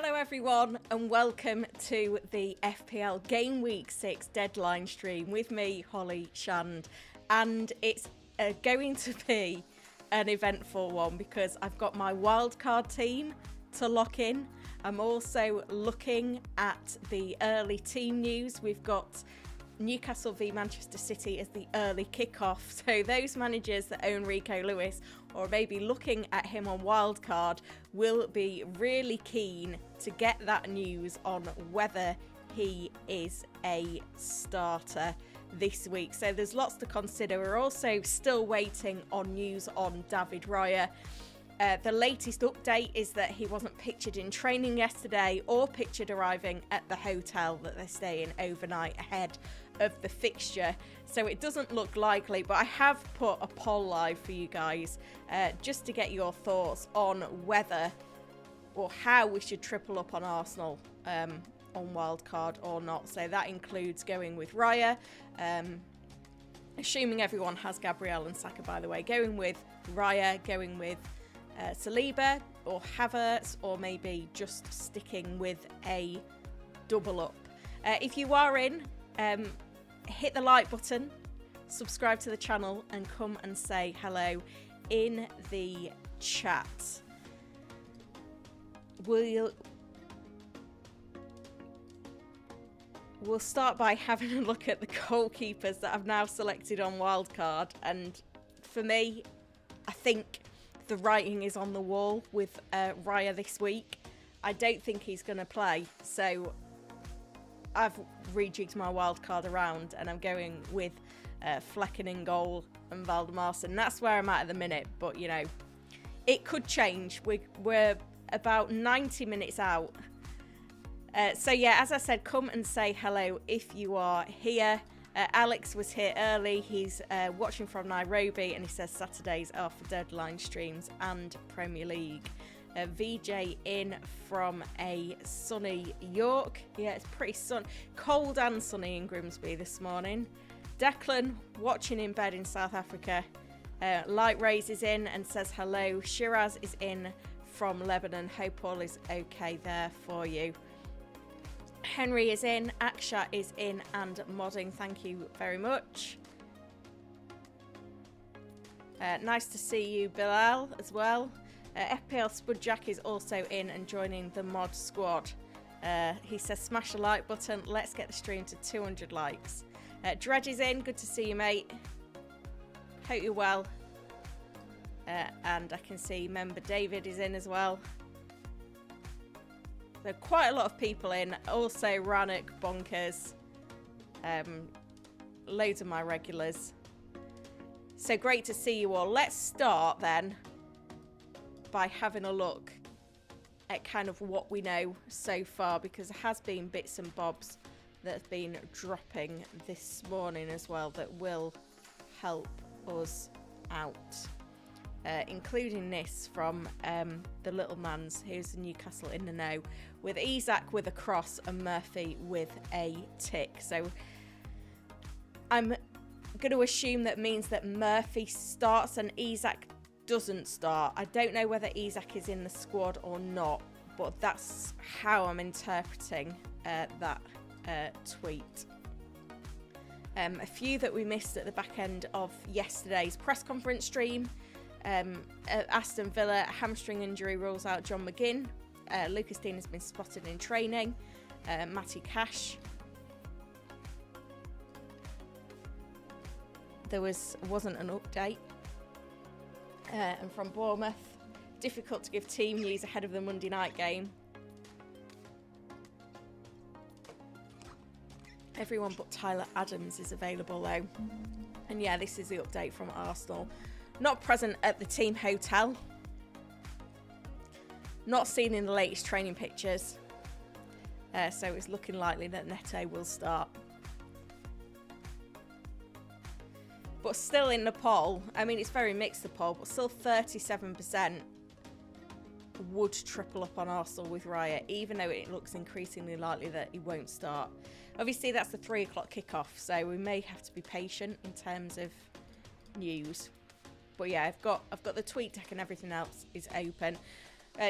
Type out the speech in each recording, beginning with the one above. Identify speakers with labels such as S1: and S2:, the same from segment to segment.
S1: Hello everyone and welcome to the FPL Gameweek 6 deadline stream with me, Holly Shand. And it's going to be an eventful one because I've got my wildcard team to lock in. I'm also looking at the early team news. We've got Newcastle v Manchester City as the early kickoff. So those managers that own Rico Lewis or maybe looking at him on wildcard will be really keen to get that news on whether he is a starter this week. So there's lots to consider. We're also still waiting on news on David Raya. The latest update is that he wasn't pictured in training yesterday or pictured arriving at the hotel that they're staying overnight ahead of the fixture. So it doesn't look likely, but I have put a poll live for you guys just to get your thoughts on whether or how we should triple up on Arsenal on wildcard or not. So that includes going with Raya, assuming everyone has Gabriel and Saka, by the way, going with Raya, going with Saliba or Havertz, or maybe just sticking with a double up. If you are in, hit the like button, subscribe to the channel and come and say hello in the chat. We'll start by having a look at the goalkeepers that I've now selected on wildcard, and for me, I think the writing is on the wall with Raya this week. I don't think he's going to play, so I've rejigged my wildcard around and I'm going with Flecken in goal and Valdemarsson. That's where I'm at the minute, but you know, it could change. We're about 90 minutes out. So yeah, as I said, come and say hello if you are here. Alex was here early. He's watching from Nairobi and he says Saturdays are for deadline streams and Premier League. VJ in from a sunny York. Yeah, it's pretty cold and sunny in Grimsby this morning. Declan watching in bed in South Africa. Light Rays is in and says hello. Shiraz is in from Lebanon. Hope all is okay there for you. Henry is in, Aksha is in, and modding. Thank you very much. Nice to see you, Bilal, as well. FPL Spudjack is also in and joining the mod squad. He says, smash the like button. Let's get the stream to 200 likes. Dredge is in. Good to see you, mate. Hope you're well. And I can see member David is in as well. So quite a lot of people in. Also Rannock, Bonkers, loads of my regulars. So great to see you all. Let's start then by having a look at kind of what we know so far, because there has been bits and bobs that have been dropping this morning as well that will help us out. Including this from the little man's, who's Newcastle in the know, with Isak with a cross and Murphy with a tick. So I'm going to assume that means that Murphy starts and Isak doesn't start. I don't know whether Isak is in the squad or not, but that's how I'm interpreting that tweet. A few that we missed at the back end of yesterday's press conference stream. Aston Villa hamstring injury rules out John McGinn. Lucas Dean has been spotted in training. Matty Cash. There wasn't an update. And from Bournemouth, difficult to give team news ahead of the Monday night game. Everyone but Tyler Adams is available though. And yeah, this is the update from Arsenal. Not present at the team hotel. Not seen in the latest training pictures. So it's looking likely that Neto will start. But still in the poll, I mean, it's very mixed, the poll, but still 37% would triple up on Arsenal with Raya, even though it looks increasingly likely that he won't start. Obviously, that's the 3 o'clock kickoff, so we may have to be patient in terms of news. But yeah, I've got the tweet deck and everything else is open.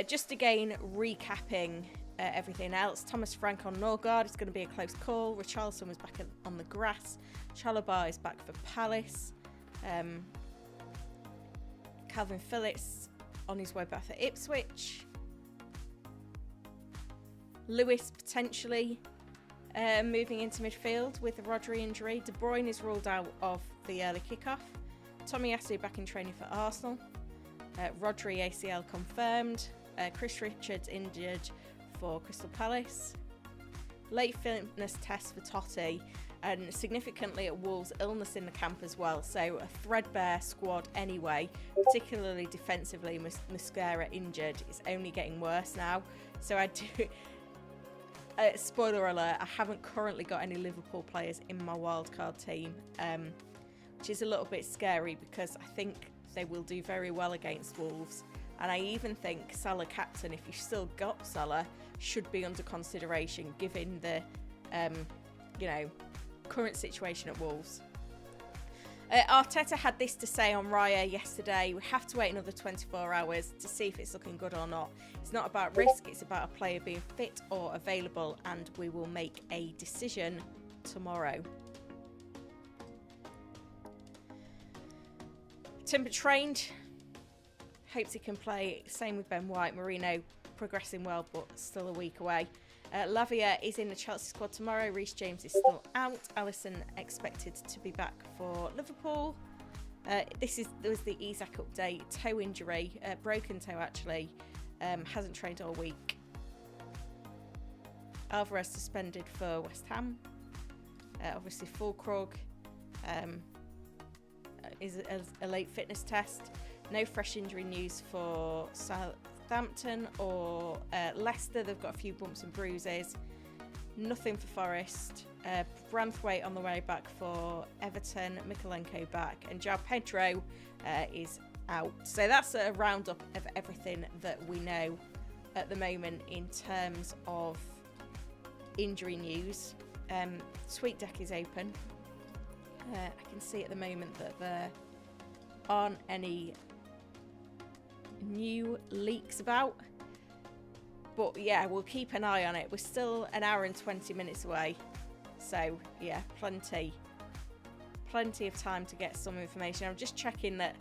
S1: Just again, recapping everything else. Thomas Frank on Norgard is going to be a close call. Richarlison was back on the grass. Chalobah is back for Palace. Calvin Phillips on his way back for Ipswich. Lewis potentially moving into midfield with the Rodri injury. De Bruyne is ruled out of the early kickoff. Tomiyasu back in training for Arsenal. Rodri ACL confirmed. Chris Richards injured for Crystal Palace. Late fitness test for Totti, and significantly at Wolves, illness in the camp as well. So a threadbare squad anyway, particularly defensively. Mosquera injured. It's only getting worse now. So I do... spoiler alert, I haven't currently got any Liverpool players in my wildcard team, which is a little bit scary because I think they will do very well against Wolves. And I even think Salah captain, if you've still got Salah, should be under consideration given the, current situation at Wolves. Arteta had this to say on Raya yesterday: we have to wait another 24 hours to see if it's looking good or not. It's not about risk, it's about a player being fit or available, and we will make a decision tomorrow. Timber trained, hopes he can play. Same with Ben White. Marino progressing well, but still a week away. Lavia is in the Chelsea squad tomorrow. Reece James is still out. Alisson expected to be back for Liverpool. There was the Isak update. Toe injury, broken toe actually. Hasn't trained all week. Alvarez suspended for West Ham. Obviously Fulkrug is a late fitness test. No fresh injury news for Southampton or Leicester. They've got a few bumps and bruises. Nothing for Forest. Branthwaite on the way back for Everton. Mikalenko back, and João Pedro is out. So that's a roundup of everything that we know at the moment in terms of injury news. Sweet Deck is open. I can see at the moment that there aren't any new leaks about, but yeah, we'll keep an eye on it. We're still an hour and 20 minutes away, so yeah, plenty of time to get some information. I'm just checking that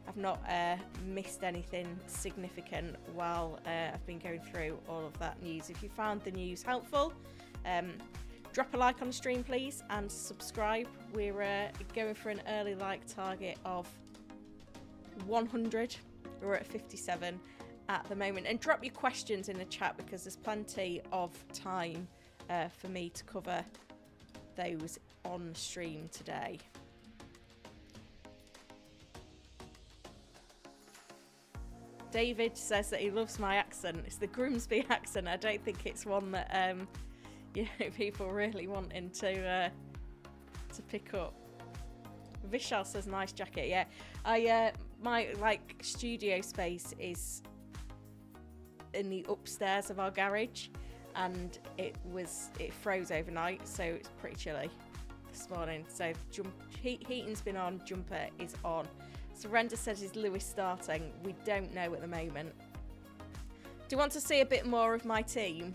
S1: I've not missed anything significant while I've been going through all of that news. If you found the news helpful, drop a like on the stream please, and subscribe. We're going for an early like target of 100. We're at 57 at the moment. And drop your questions in the chat because there's plenty of time for me to cover those on stream today. David says that he loves my accent. It's the Grimsby accent. I don't think it's one that people really wanting to pick up. Vishal says nice jacket. Yeah, my studio space is in the upstairs of our garage, and it froze overnight, so it's pretty chilly this morning. So heating's been on, jumper is on. Surrender says is Lewis starting? We don't know at the moment. Do you want to see a bit more of my team?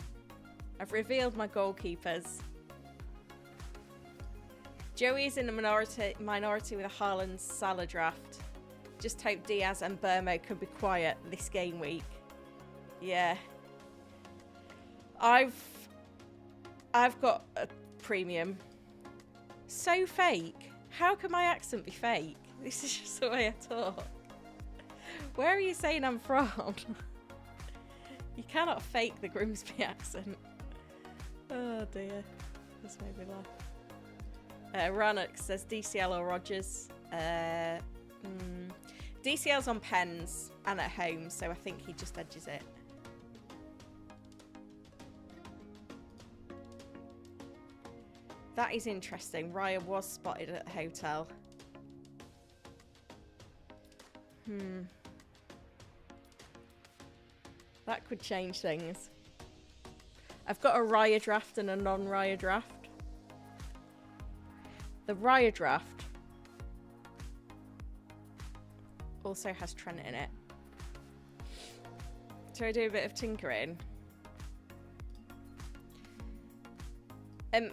S1: I've revealed my goalkeepers. Joey is in the minority with a Haaland Salah draft. Just hope Diaz and Burmo can be quiet this game week. Yeah. I've got a premium. So fake. How can my accent be fake? This is just the way I talk. Where are you saying I'm from? You cannot fake the Grimsby accent. Oh dear. This made me laugh. Rannox says DCL or Rogers. DCL's on pens and at home, so I think he just edges it. That is interesting. Raya was spotted at the hotel. That could change things. I've got a Raya draft and a non-Raya draft. The Raya draft also has Trent in it. Shall I do a bit of tinkering?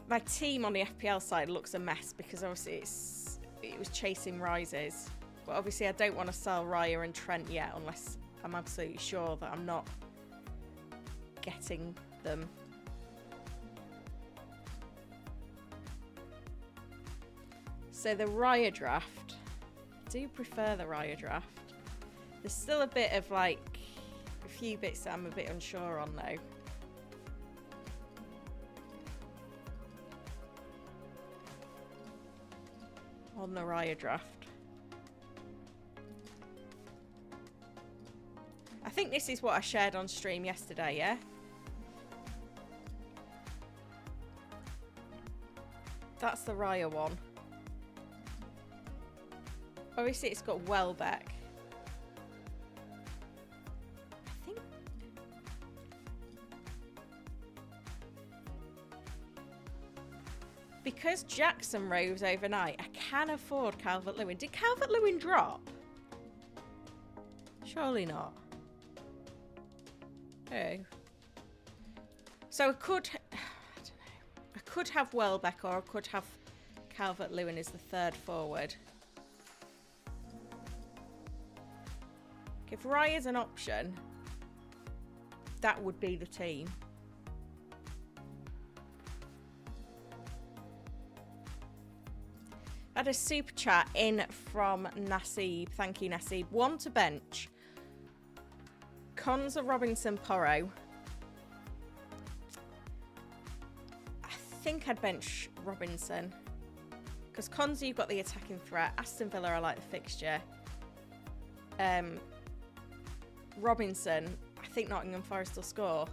S1: My team on the FPL side looks a mess because obviously it was chasing rises. But obviously I don't want to sell Raya and Trent yet unless I'm absolutely sure that I'm not getting them. So the Raya draft, I do prefer the Raya draft. There's still a bit of like, a few bits that I'm a bit unsure on though. On the Raya draft. I think this is what I shared on stream yesterday, yeah? That's the Raya one. Obviously it's got Welbeck. I think... Because Jackson rose overnight, I can afford Calvert-Lewin. Did Calvert-Lewin drop? Surely not. Oh. So I could... I don't know. I could have Welbeck or I could have Calvert-Lewin as the third forward. If Raya's an option, that would be the team. I had a super chat in from Nasib. Thank you, Nasib. One to bench. Konza, Robinson, Porro. I think I'd bench Robinson. Because Konza, you've got the attacking threat. Aston Villa, I like the fixture. Robinson, I think Nottingham Forest will score.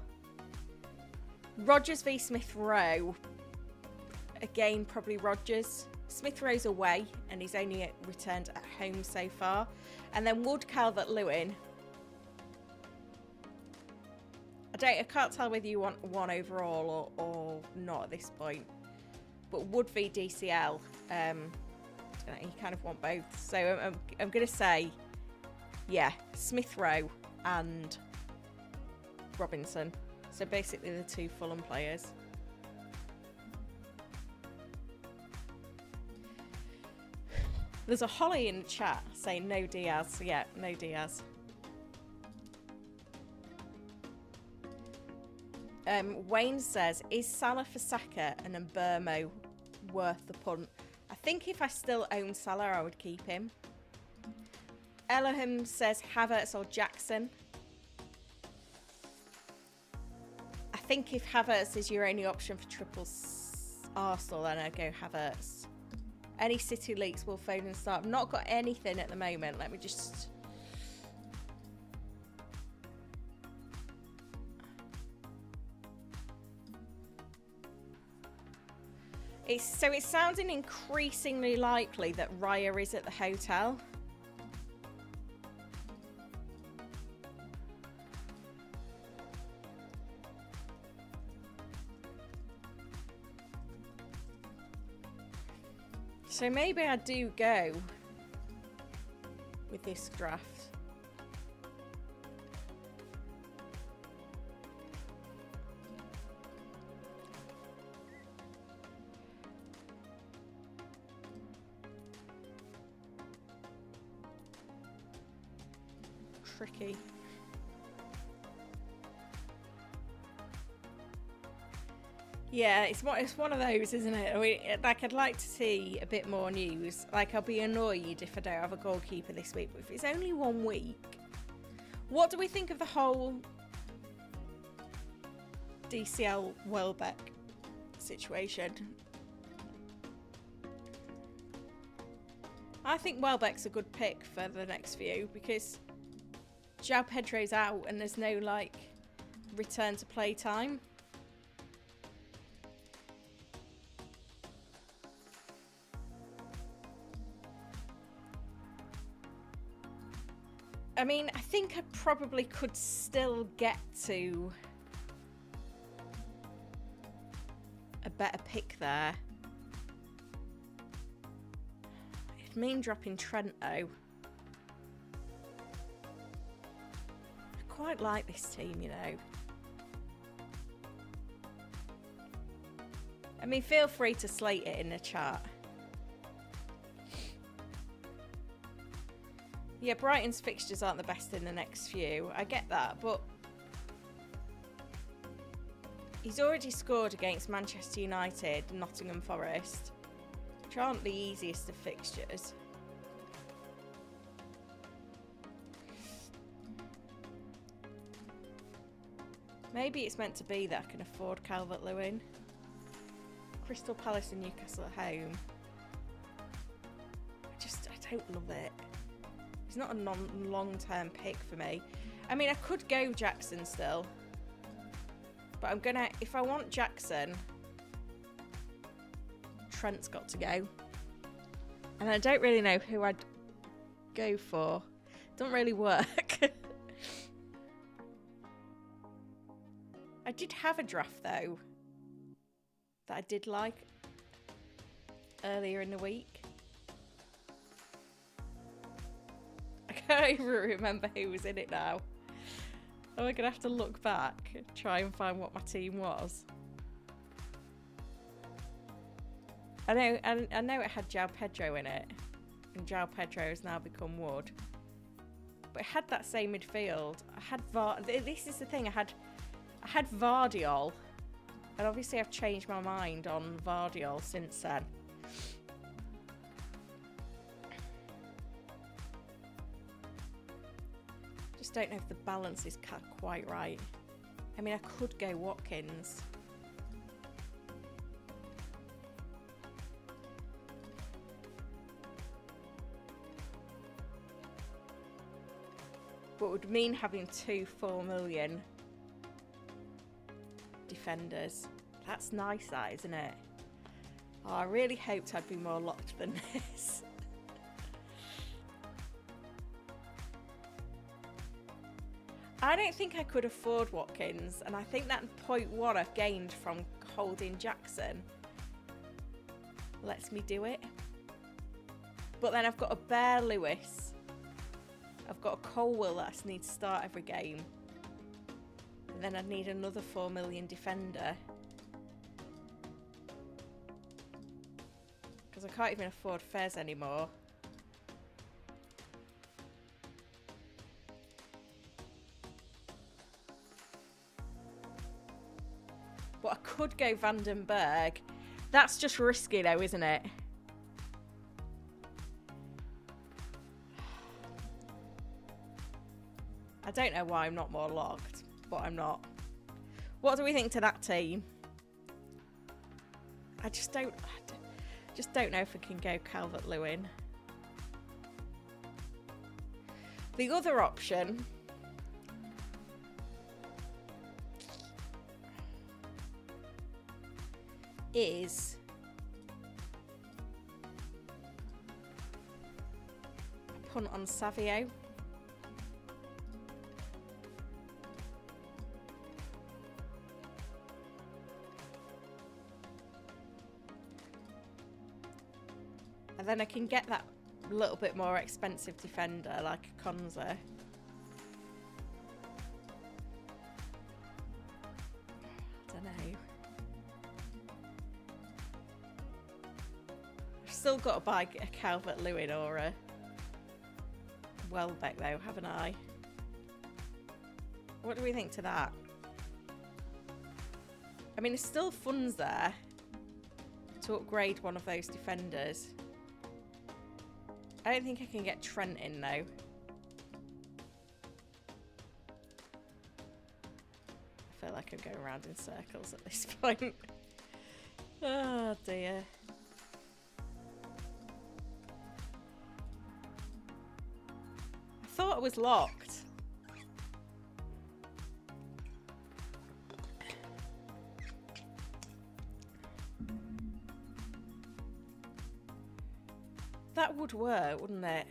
S1: Rodgers v Smith Rowe. Again, probably Rodgers. Smith Rowe's away and he's only returned at home so far. And then Wood, Calvert-Lewin. I can't tell whether you want one overall or not at this point. But Wood v DCL, you kind of want both. So I'm going to say, yeah, Smith Rowe and Robinson. So basically the two Fulham players. There's a Holly in the chat saying no Diaz. Yeah, no Diaz. Wayne says, is Salah for Saka and Mbermo worth the punt? I think if I still own Salah, I would keep him. Elohim says Havertz or Jackson. I think if Havertz is your only option for triple Arsenal, then I'd go Havertz. Any City leaks will Foden start. I've not got anything at the moment. Let me just... So it's sounding increasingly likely that Raya is at the hotel. So maybe I do go with this draft. Tricky. Yeah, it's one of those, isn't it? I mean, like, I'd like to see a bit more news. Like, I'll be annoyed if I don't have a goalkeeper this week. But if it's only 1 week, what do we think of the whole DCL Welbeck situation? I think Welbeck's a good pick for the next few because João Pedro's out and there's no, like, return to play time. I mean, I think I probably could still get to a better pick there. It'd mean dropping Trent, though. I quite like this team, you know. I mean, feel free to slate it in the chat. Yeah, Brighton's fixtures aren't the best in the next few. I get that, but he's already scored against Manchester United and Nottingham Forest, which aren't the easiest of fixtures. Maybe it's meant to be that I can afford Calvert-Lewin. Crystal Palace and Newcastle at home. I don't love it. He's not a long-term pick for me. I mean, I could go Jackson still. But I'm gonna, if I want Jackson, Trent's got to go. And I don't really know who I'd go for. Doesn't really work. I did have a draft though that I did like earlier in the week. I can't even remember who was in it now. Oh, I'm gonna have to look back and try and find what my team was. I know it had João Pedro in it, and João Pedro has now become Wood. But it had that same midfield. I had this is the thing. I had Vardiol, and obviously I've changed my mind on Vardiol since then. Just don't know if the balance is quite right. I mean, I could go Watkins. But it would mean having 4 million defenders. That's nice, that, isn't it? Oh, I really hoped I'd be more locked than this. I don't think I could afford Watkins, and I think that 0.1 I've gained from holding Jackson lets me do it. But then I've got a Bear Lewis. I've got a Colwell that I need to start every game. And then I'd need another 4 million defender. Because I can't even afford Fez anymore. But I could go Vandenberg. That's just risky though, isn't it? I don't know why I'm not more locked, but I'm not. What do we think to that team? I just don't know if I can go Calvert-Lewin. The other option is a punt on Savio. And then I can get that little bit more expensive defender like a Konza. I don't know. I've still got to buy a Calvert-Lewin or a Welbeck though, haven't I? What do we think to that? I mean, there's still funds there to upgrade one of those defenders. I don't think I can get Trent in though. I feel like I'm going around in circles at this point. Oh dear. I thought it was locked. That would work, wouldn't it?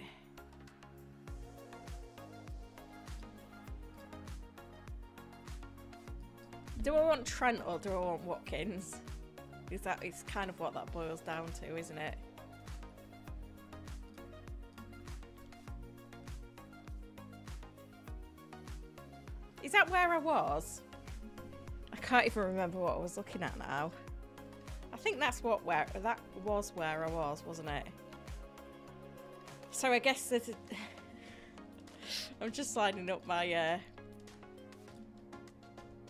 S1: Do I want Trent or do I want Watkins? It's kind of what that boils down to, isn't it? Is that where I was? I can't even remember what I was looking at now. I think that's where I was, wasn't it? So I guess that I'm just signing up my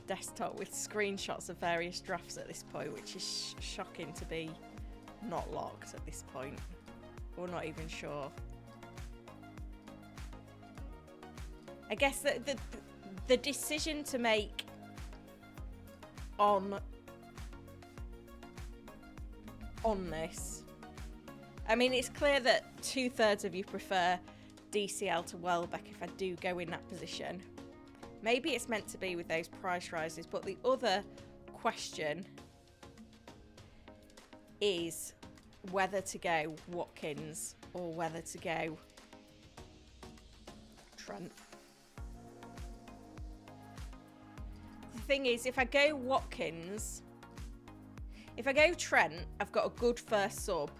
S1: desktop with screenshots of various drafts at this point, which is shocking to be not locked at this point. We're not even sure. I guess that the decision to make on this, I mean, it's clear that 2/3 of you prefer DCL to Welbeck if I do go in that position. Maybe it's meant to be with those price rises, but the other question is whether to go Watkins or whether to go Trent. The thing is, if I go Watkins, if I go Trent, I've got a good first sub.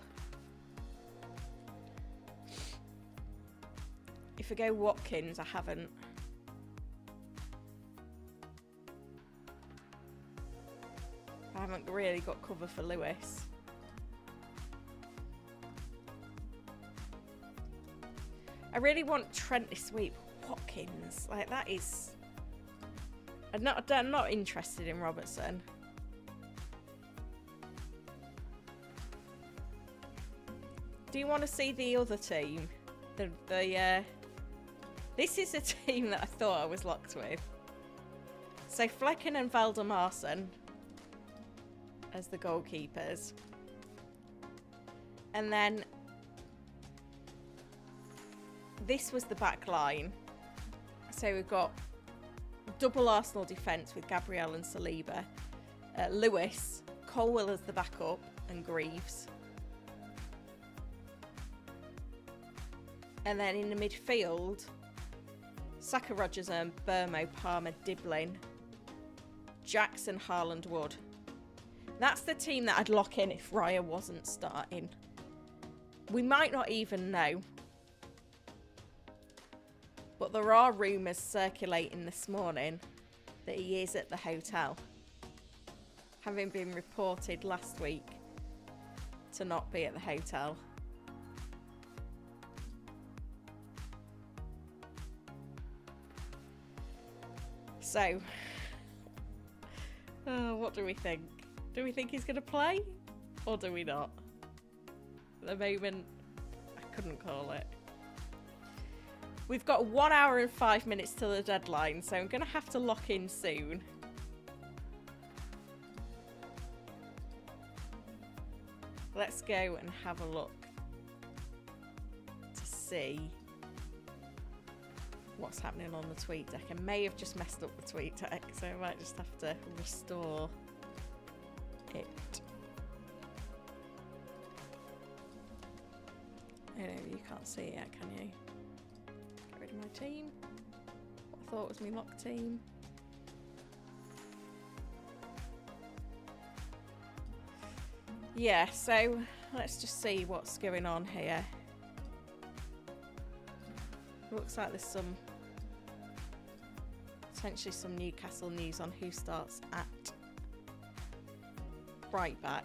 S1: If I go Watkins, I haven't. I haven't really got cover for Lewis. I really want Trent this week. Watkins, like that is... I'm not interested in Robertson. Do you want to see the other team? This is a team that I thought I was locked with. So Flecken and Valdemarson as the goalkeepers. And then this was the back line. So we've got double Arsenal defence with Gabriel and Saliba. Lewis, Colwell as the backup, and Greaves. And then in the midfield, Saka, Rodgers and Burmo, Palmer, Diblin, Jackson, Haaland, Wood. That's the team that I'd lock in if Raya wasn't starting. We might not even know. But there are rumours circulating this morning that he is at the hotel, having been reported last week to not be at the hotel. So, what do we think? Do we think he's going to play? Or do we not? At the moment, I couldn't call it. We've got 1 hour and 5 minutes till the deadline, so I'm going to have to lock in soon. Let's go and have a look to see what's happening on the tweet deck. I may have just messed up the tweet deck, so I might just have to restore it. I know you can't see it yet, can you? Get rid of my team. What I thought was my lock team. Yeah, so let's just see what's going on here. Looks like there's potentially some Newcastle news on who starts at right back.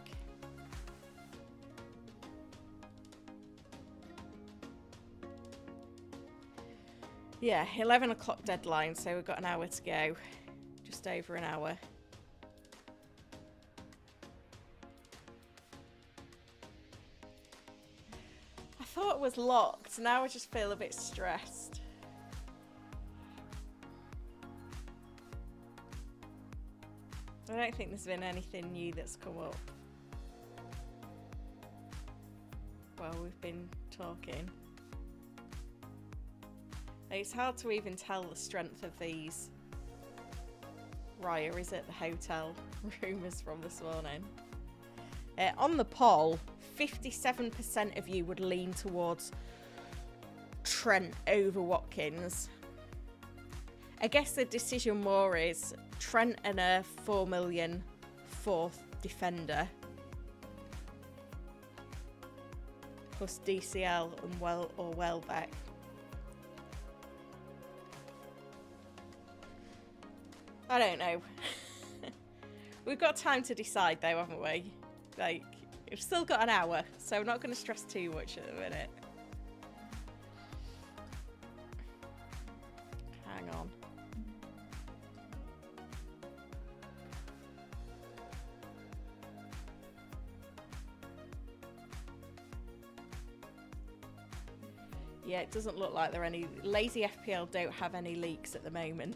S1: Yeah, 11 o'clock deadline, so we've got an hour to go. Just over an hour. I thought it was locked, now I just feel a bit stressed. I don't think there's been anything new that's come up while we've been talking. It's hard to even tell the strength of these Raya is at the hotel rumours from this morning. On the poll, 57% of you would lean towards Trent over Watkins. I guess the decision more is Trent and a 4 million fourth defender plus DCL and Welbeck. I don't know. We've got time to decide though, haven't we? Like, we've still got an hour, so I'm not going to stress too much at the minute. Hang on. Yeah, it doesn't look like there are any. Lazy FPL don't have any leaks at the moment,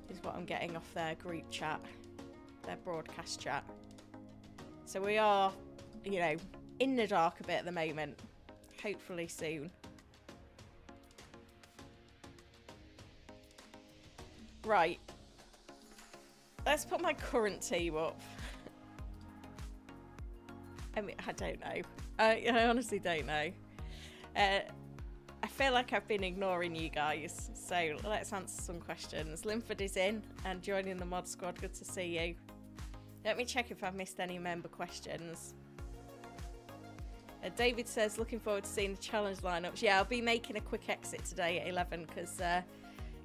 S1: is what I'm getting off their group chat, their broadcast chat. So we are, you know, in the dark a bit at the moment. Hopefully soon. Right. Let's put my current team up. I mean, I don't know. I honestly don't know. I feel like I've been ignoring you guys, so let's answer some questions. Linford is in and joining the mod squad. Good to see you. Let me check if I've missed any member questions. David says, looking forward to seeing the challenge lineups. Yeah, I'll be making a quick exit today at 11 because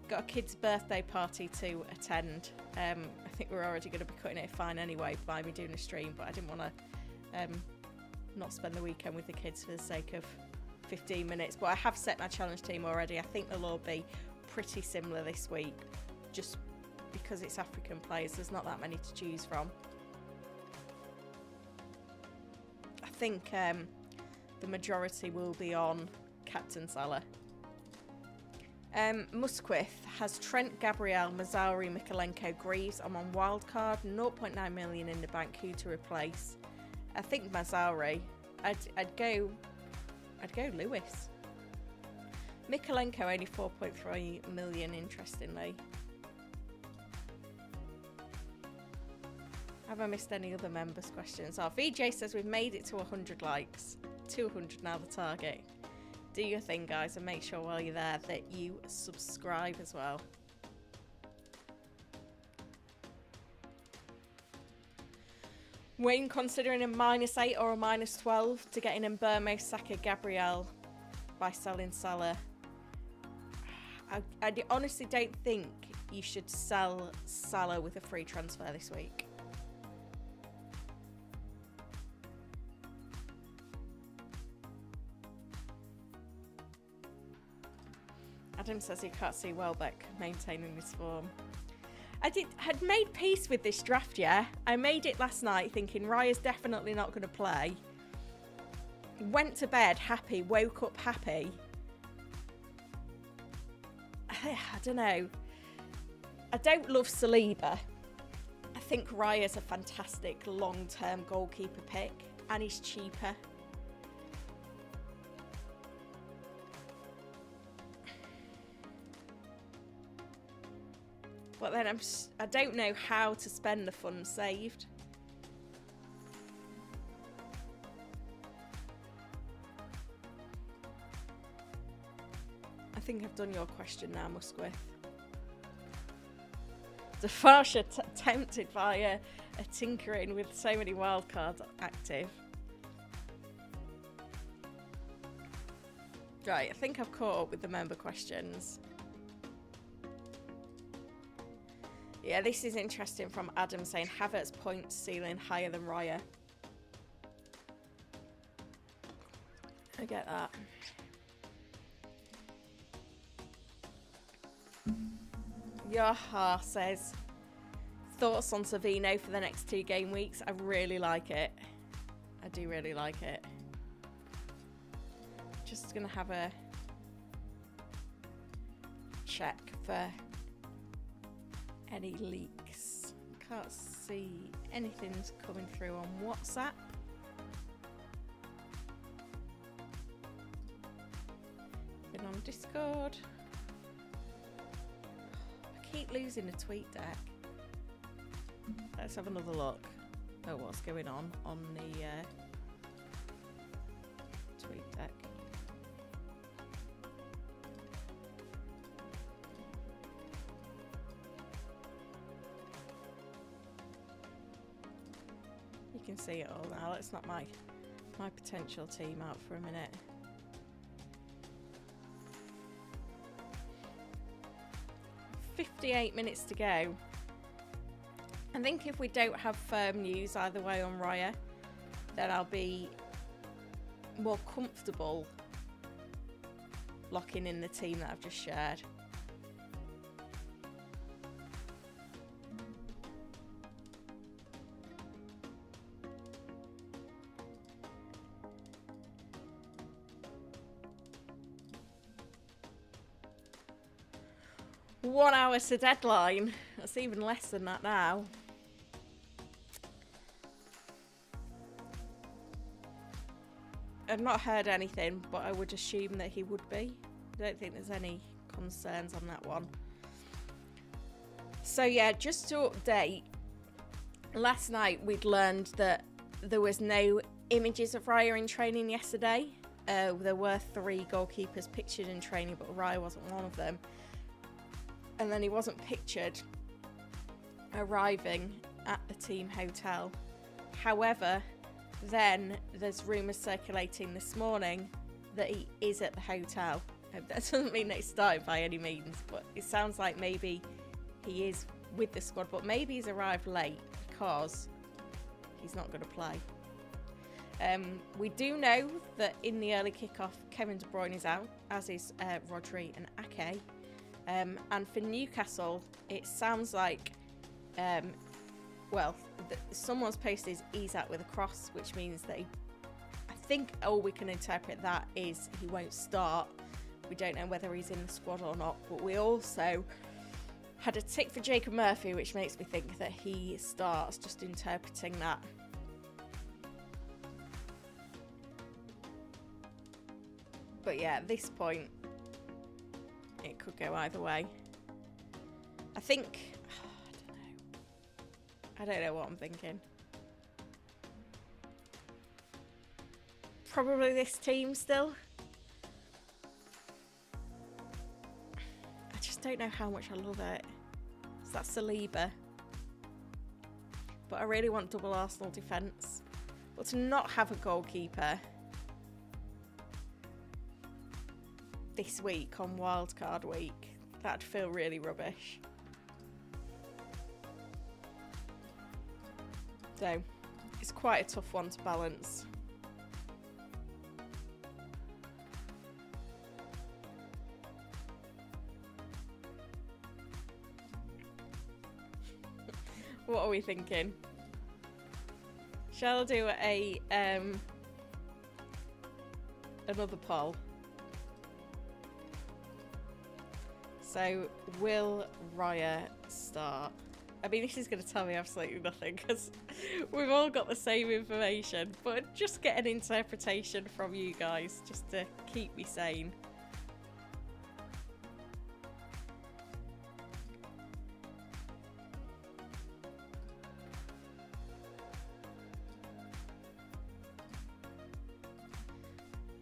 S1: got a kid's birthday party to attend. I think we're already going to be cutting it fine anyway by me doing a stream, but I didn't want to not spend the weekend with the kids for the sake of 15 minutes. But I have set my challenge team already. I think they'll all be pretty similar this week, just because it's African players. There's not that many to choose from. I think the majority will be on Captain Salah. Musquith has Trent, Gabriel, Mazzauri, Mikalenko, Greaves. I'm on Wildcard, 0.9 million in the bank. Who to replace? I think Mazzauri. I'd go Lewis. Mikalenko only 4.3 million, interestingly. Have I missed any other members' questions? Oh, VJ says we've made it to 100 likes. 200 now the target. Do your thing, guys, and make sure while you're there that you subscribe as well. Wayne considering a -8 or a -12 to get in Burmo, Saka, Gabriel by selling Salah. I honestly don't think you should sell Salah with a free transfer this week. Adam says he can't see Welbeck maintaining his form. Had made peace with this draft, yeah. I made it last night thinking Raya's definitely not going to play. Went to bed happy, woke up happy. I don't know. I don't love Saliba. I think Raya's a fantastic long-term goalkeeper pick, and he's cheaper. But then I don't know how to spend the funds saved. I think I've done your question now, Musquith. Defarsha tempted by a tinkering with so many wildcards active. Right, I think I've caught up with the member questions. Yeah, this is interesting from Adam saying Havertz point ceiling higher than Raya. I get that. Yaha says, thoughts on Savino for the next 2 game weeks? I really like it. I do really like it. Just going to have a check for any leaks. Can't see anything's coming through on WhatsApp. Been on Discord. I keep losing the tweet deck. Let's have another look at what's going on the tweet deck. You can see it all now. Let's not my potential team out for a minute. "58 minutes to go. I think if we don't have firm news either way on Raya, then I'll be more comfortable locking in the team that I've just shared. One hour to deadline. That's even less than that now. I've not heard anything, but I would assume that he would be. I don't think there's any concerns on that one. So yeah, just to update, last night we'd learned that there was no images of Raya in training yesterday. There were 3 goalkeepers pictured in training, but Raya wasn't one of them. And then he wasn't pictured arriving at the team hotel. However, then there's rumours circulating this morning that he is at the hotel. That doesn't mean that he started by any means, but it sounds like maybe he is with the squad, but maybe he's arrived late because he's not going to play. We do know that in the early kickoff, Kevin De Bruyne is out, as is Rodri and Ake. And for Newcastle, it sounds like, someone's posted he's out with a cross, which means that I think all we can interpret that is he won't start. We don't know whether he's in the squad or not, but we also had a tick for Jacob Murphy, which makes me think that he starts, just interpreting that. But yeah, at this point, it could go either way. I think, I don't know what I'm thinking. Probably this team still. I just don't know how much I love it. So that's Saliba. But I really want double Arsenal defence. But to not have a goalkeeper this week on Wildcard week, that'd feel really rubbish. So it's quite a tough one to balance. What are we thinking? Shall I do a another poll? So, will Raya start? I mean, this is going to tell me absolutely nothing because we've all got the same information, but just get an interpretation from you guys just to keep me sane.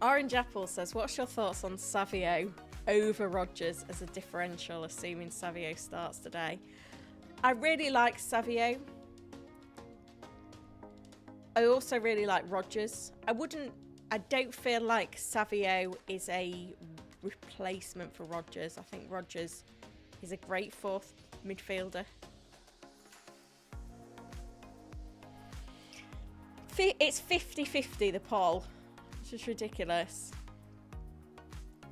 S1: Orange Apple says, what's your thoughts on Savio over Rodgers as a differential, assuming Savio starts today? I really like Savio. I also really like Rodgers. I don't feel like Savio is a replacement for Rodgers. I think Rodgers is a great fourth midfielder. It's 50-50, the poll. It's just ridiculous.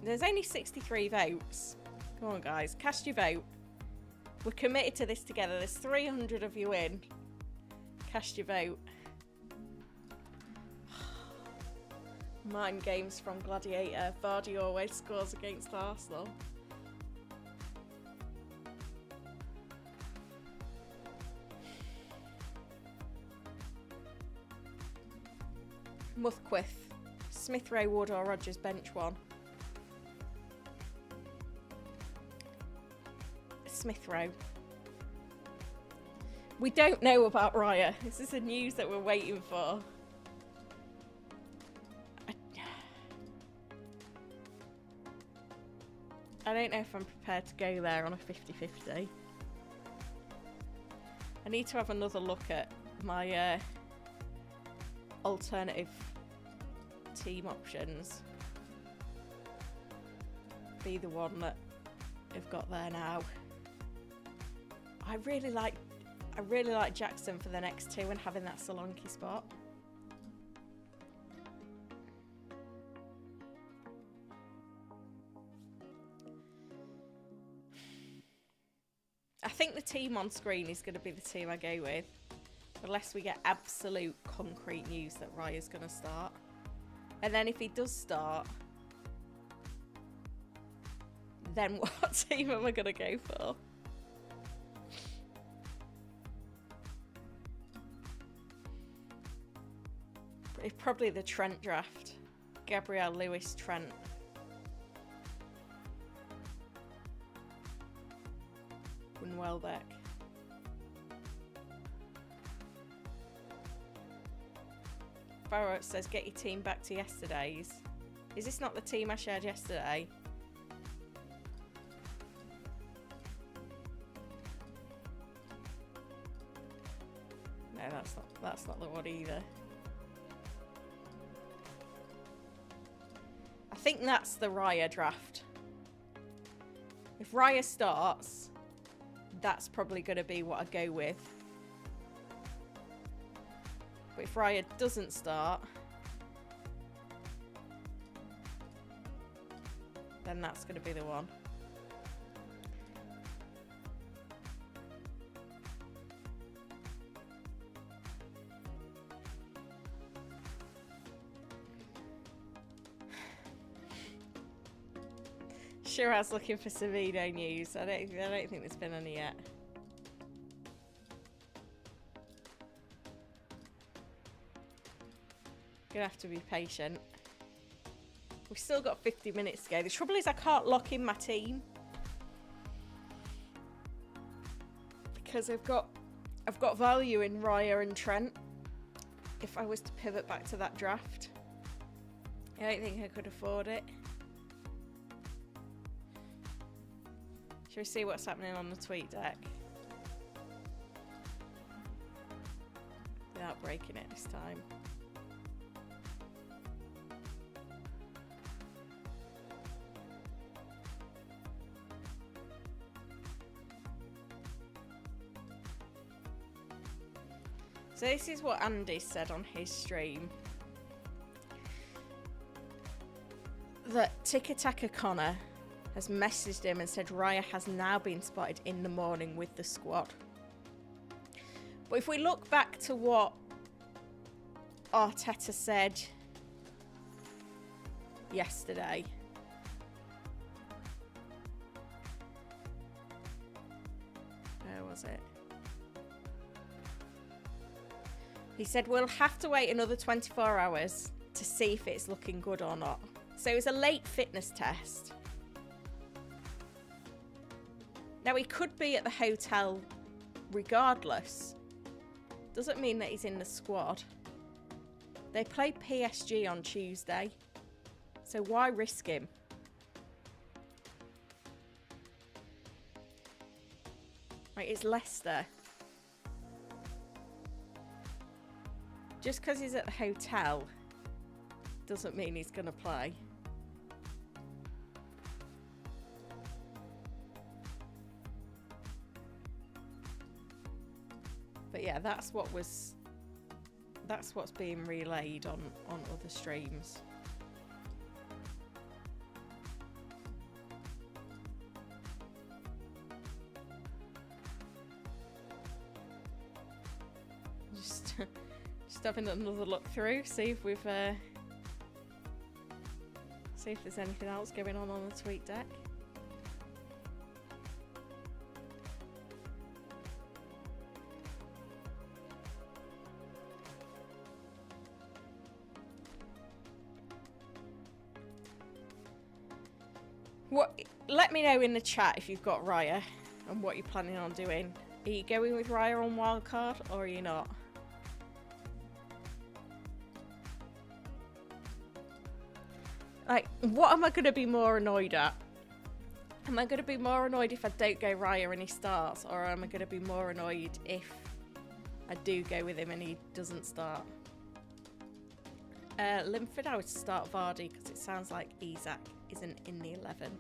S1: There's only 63 votes. Come on, guys. Cast your vote. We're committed to this together. There's 300 of you in. Cast your vote. Mind games from Gladiator. Vardy always scores against Arsenal. Muthquith. Smith Rowe, Wood or Rodgers bench one? Smith Rowe. We don't know about Raya. This is the news that we're waiting for. I don't know if I'm prepared to go there on a 50-50. I need to have another look at my alternative team options. Be the one that I've got there now. I really like Jackson for the next two and having that Solanke spot. think the team on screen is going to be the team I go with. Unless we get absolute concrete news that Raya's going to start. And then if he does start, then what team am I going to go for? It's probably the Trent draft. Gabriel, Lewis, Trent. And Welbeck. Barrow says, get your team back to yesterday's. Is this not the team I shared yesterday? No, that's not the one either. I think that's the Raya draft. If Raya starts, that's probably going to be what I go with. But if Raya doesn't start, then that's going to be the one. Shiraz looking for Semedo news. I don't think there's been any yet. Gonna have to be patient. We've still got 50 minutes to go. The trouble is I can't lock in my team because I've got value in Raya and Trent. If I was to pivot back to that draft, I don't think I could afford it. Shall we see what's happening on the tweet deck? Without breaking it this time. So this is what Andy said on his stream. That Tiki Taka Connor has messaged him and said Raya has now been spotted in the morning with the squad. But if we look back to what Arteta said yesterday, where was it? He said we'll have to wait another 24 hours to see if it's looking good or not. So it was a late fitness test. Now, he could be at the hotel regardless. Doesn't mean that he's in the squad. They play PSG on Tuesday. So why risk him? Right, it's Leicester. Just because he's at the hotel doesn't mean he's going to play. But yeah, that's what's being relayed on other streams. Just having another look through, see if we've see if there's anything else going on the tweet deck. Let me know in the chat if you've got Raya and what you're planning on doing. Are you going with Raya on Wildcard or are you not? Like, what am I going to be more annoyed at? Am I going to be more annoyed if I don't go Raya and he starts? Or am I going to be more annoyed if I do go with him and he doesn't start? Linford, I would start Vardy because it sounds like Isak isn't in the 11.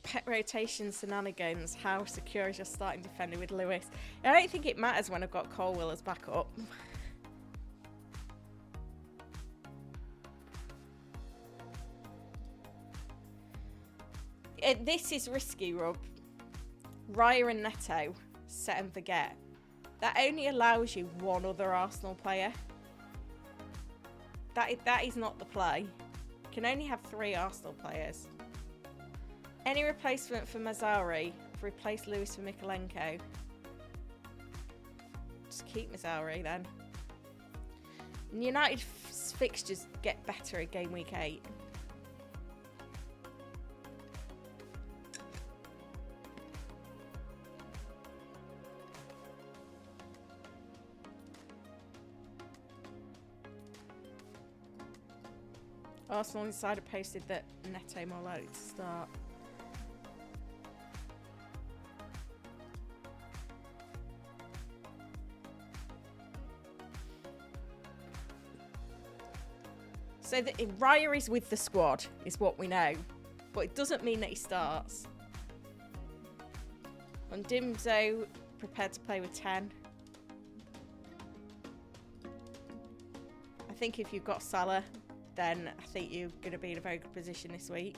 S1: Pet rotation shenanigans. How secure is your starting defender with Lewis? I don't think it matters when I've got Colwill as backup. This is risky, Rob. Raya and Neto, set and forget. That only allows you one other Arsenal player. That is not the play. You can only have 3 Arsenal players. Any replacement for Mazzari? Replace Lewis for Mikalenko. Just keep Mazzari then. And United's fixtures get better at game week 8. Arsenal Insider posted that Neto more likely to start. So Raya is with the squad, is what we know. But it doesn't mean that he starts. And Dimzo prepared to play with 10. I think if you've got Salah, then I think you're going to be in a very good position this week.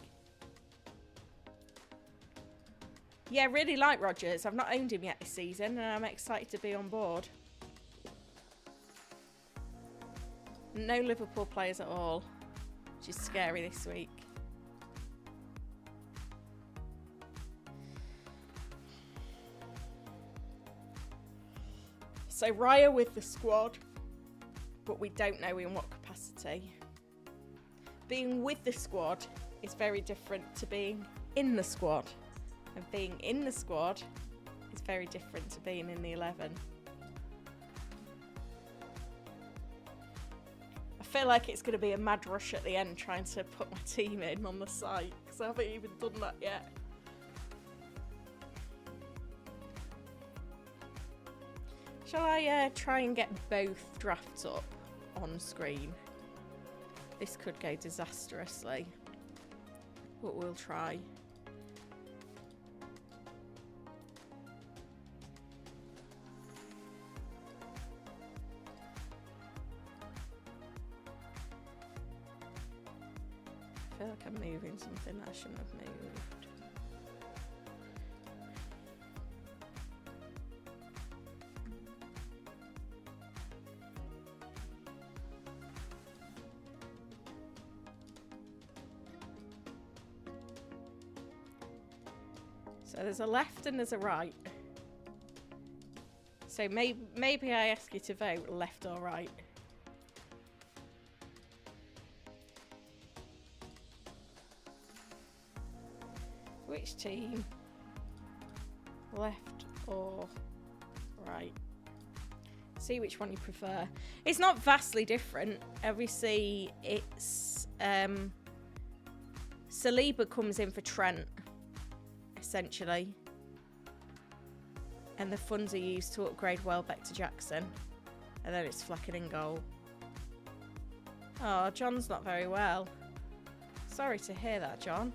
S1: Yeah, really like Rodgers. I've not owned him yet this season, and I'm excited to be on board. No Liverpool players at all, which is scary this week. So Raya with the squad, but we don't know in what capacity. Being with the squad is very different to being in the squad. And being in the squad is very different to being in the 11. I feel like it's going to be a mad rush at the end trying to put my team in on the site because I haven't even done that yet. Shall I try and get both drafts up on screen? This could go disastrously, but we'll try. I feel like I'm moving something that I shouldn't have moved. So there's a left and there's a right. So maybe I ask you to vote left or right. Which team? Left or right? See which one you prefer. It's not vastly different. Obviously, it's Saliba comes in for Trent, essentially. And the funds are used to upgrade Welbeck to Jackson. And then it's Flecken in goal. Oh, John's not very well. Sorry to hear that, John.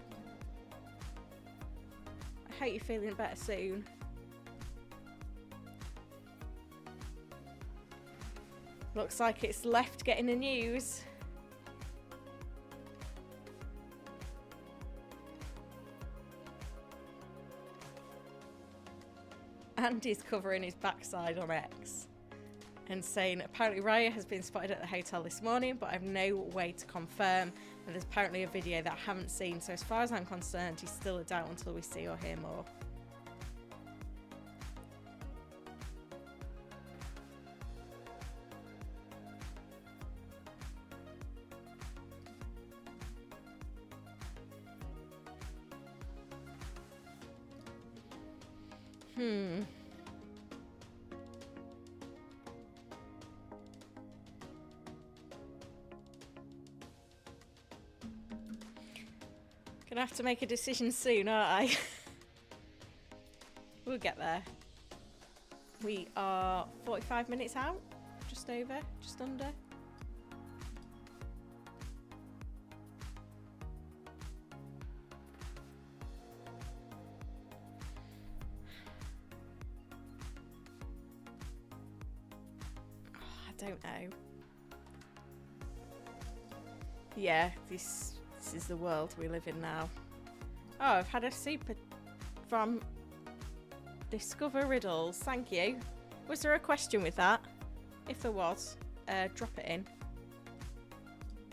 S1: I hope you're feeling better soon. Looks like it's left getting the news. Andy's covering his backside on X and saying apparently Raya has been spotted at the hotel this morning, but I have no way to confirm. And there's apparently a video that I haven't seen. So as far as I'm concerned, he's still a doubt until we see or hear more. Gonna have to make a decision soon, aren't I? We'll get there. We are 45 minutes out, just over, just under. I don't know. Yeah, this is the world we live in now. Oh, I've had a super from Discover Riddles. Thank you. Was there a question with that? If there was, drop it in.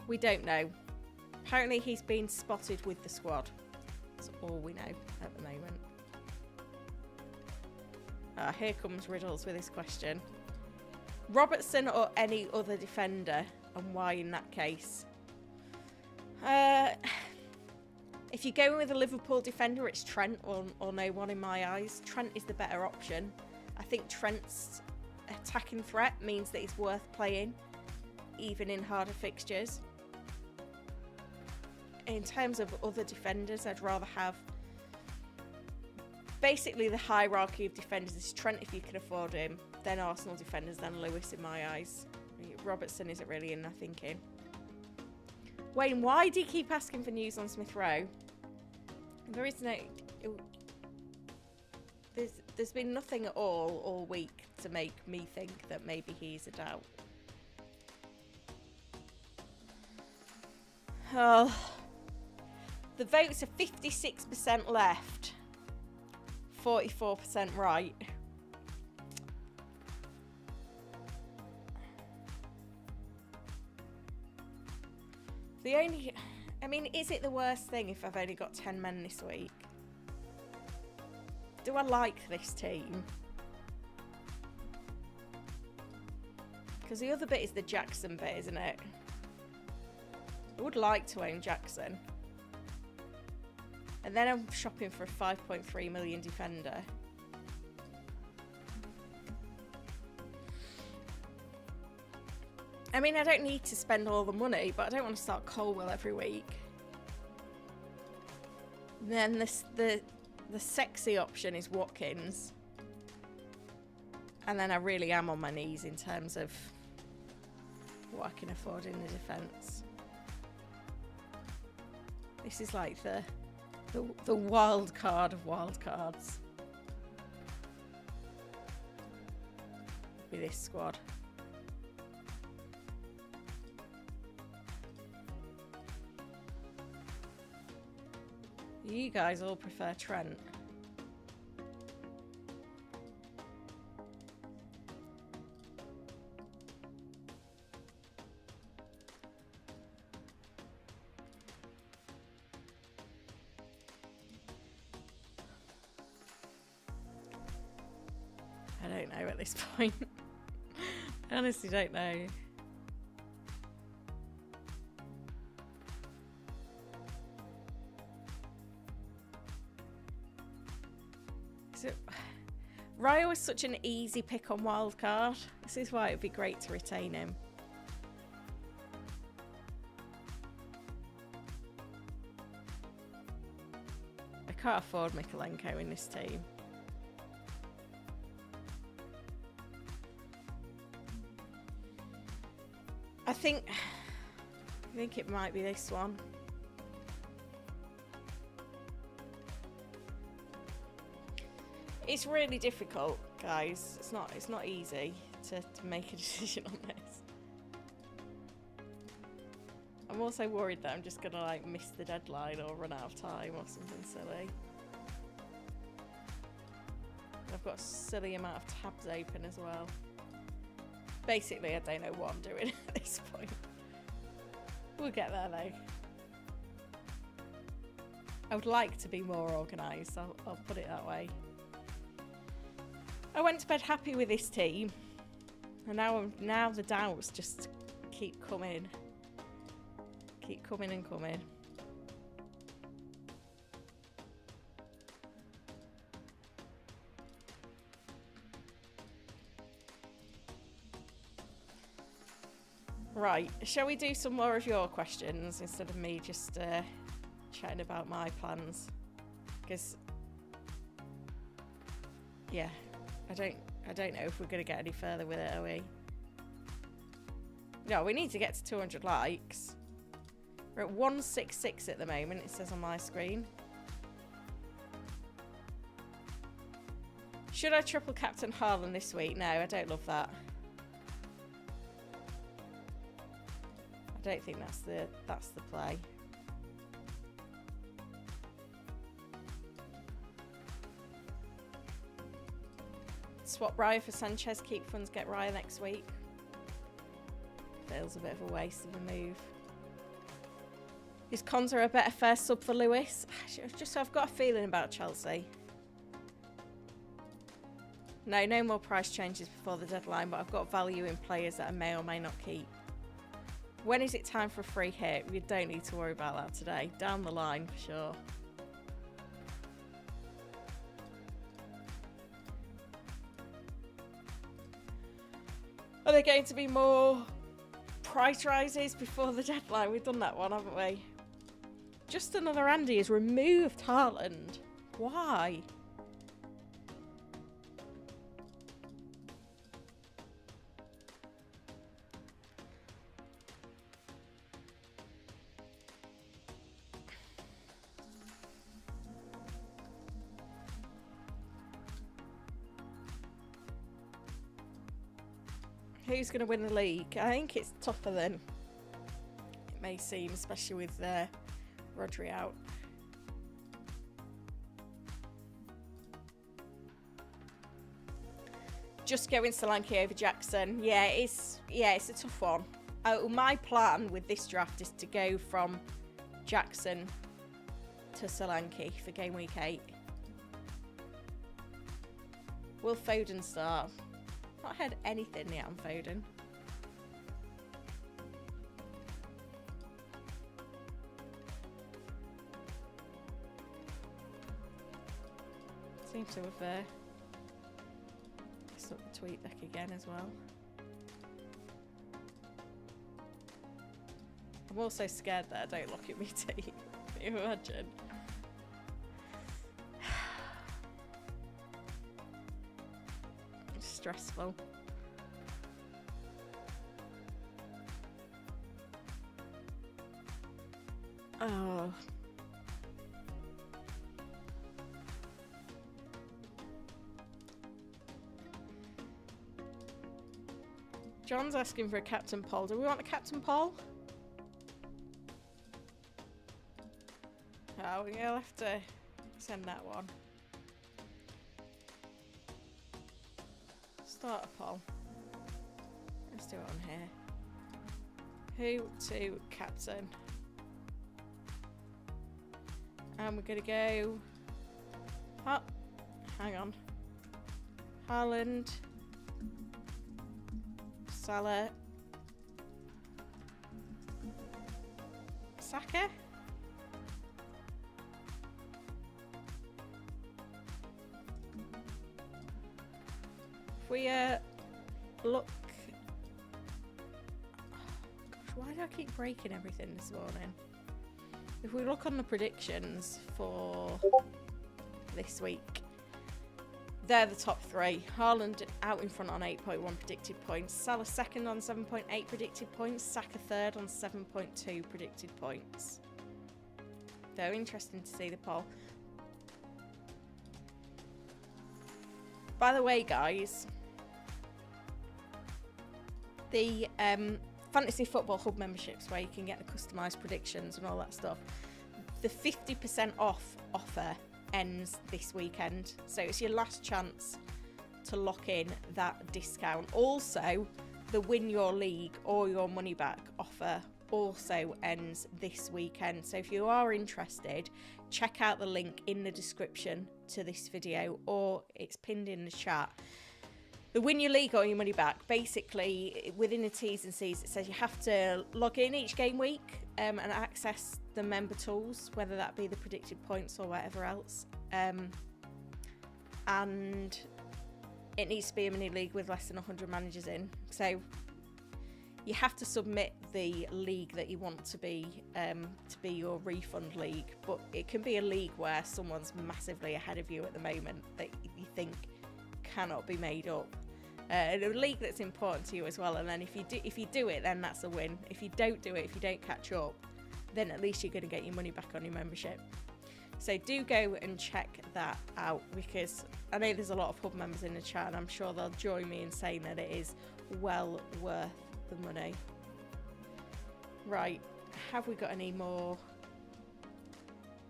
S1: We don't know. Apparently he's been spotted with the squad. That's all we know at the moment. Here comes Riddles with his question. Robertson or any other defender, and why in that case? If you're going with a Liverpool defender, it's Trent or no one in my eyes. Trent is the better option. I think Trent's attacking threat means that he's worth playing, even in harder fixtures. In terms of other defenders, I'd rather have... Basically, the hierarchy of defenders is Trent if you can afford him, then Arsenal defenders, then Lewis in my eyes. Robertson isn't really in my thinking. Wayne, why do you keep asking for news on Smith Rowe? There is no... There's been nothing at all week to make me think that maybe he's a doubt. Oh, the votes are 56% left, 44% right. I mean, is it the worst thing if I've only got 10 men this week? Do I like this team? Because the other bit is the Jackson bit, isn't it? I would like to own Jackson. And then I'm shopping for a 5.3 million defender. I mean, I don't need to spend all the money, but I don't want to start Colwell every week. And then the sexy option is Watkins. And then I really am on my knees in terms of what I can afford in the defence. This is like the wild card of wild cards with this squad. You guys all prefer Trent. I don't know at this point. I honestly don't know. Raya was such an easy pick on Wildcard. This is why it would be great to retain him. I can't afford Mikolenko in this team. I think it might be this one. It's really difficult, guys. It's not easy to make a decision on this. I'm also worried that I'm just gonna like miss the deadline or run out of time or something silly. I've got a silly amount of tabs open as well. Basically, I don't know what I'm doing at this point. We'll get there though. I would like to be more organised, I'll put it that way. I went to bed happy with this team, and now the doubts just keep coming and coming. Right, shall we do some more of your questions instead of me just chatting about my plans? Because yeah. I don't know if we're going to get any further with it, are we? No, we need to get to 200 likes. We're at 166 at the moment, it says on my screen. Should I triple captain Haaland this week? No, I don't love that. I don't think that's the play. Swap Raya for Sanchez, keep funds, get Raya next week. Feels a bit of a waste of a move. Is Konza a better first sub for Lewis? I've got a feeling about Chelsea. No more price changes before the deadline, but I've got value in players that I may or may not keep. When is it time for a free hit? We don't need to worry about that today. Down the line for sure. Are there going to be more price rises before the deadline? We've done that one, haven't we? Just another Andy has removed Haaland. Why? Who's going to win the league? I think it's tougher than it may seem, especially with Rodri out. Just going Solanke over Jackson. Yeah, it's a tough one. My plan with this draft is to go from Jackson to Solanke for game week 8. Will Foden start? Not heard anything yet on Foden. Seems to have messed up the tweet deck again as well. I'm also scared that I don't look at me team. Can you imagine? Stressful. Oh. John's asking for a captain poll. Do we want a captain poll? Oh, we're gonna have to send that one. Start a poll. Let's do it on here. Who to captain? And we're gonna go. Oh, hang on. Haaland, Salah, Saka. If we look, gosh, why do I keep breaking everything this morning? If we look on the predictions for this week, they're the top 3. Haaland out in front on 8.1 predicted points. Salah second on 7.8 predicted points. Saka third on 7.2 predicted points. Very interesting to see the poll. By the way, guys, the Fantasy Football Hub memberships, where you can get the customised predictions and all that stuff, the 50% off offer ends this weekend, so it's your last chance to lock in that discount. Also, the Win Your League or Your Money Back offer also ends this weekend, so if you are interested, check out the link in the description to this video, or it's pinned in the chat. The Win Your League or Your Money Back, basically within the T's and C's, it says you have to log in each game week and access the member tools, whether that be the predicted points or whatever else, and it needs to be a mini league with less than 100 managers in. So you have to submit the league that you want to be your refund league, but it can be a league where someone's massively ahead of you at the moment that you think cannot be made up. A league that's important to you as well, and then if you do it, then that's a win. If you don't do it, if you don't catch up, then at least you're going to get your money back on your membership. So do go and check that out, because I know there's a lot of Hub members in the chat, and I'm sure they'll join me in saying that it is well worth the money. Right, have we got any more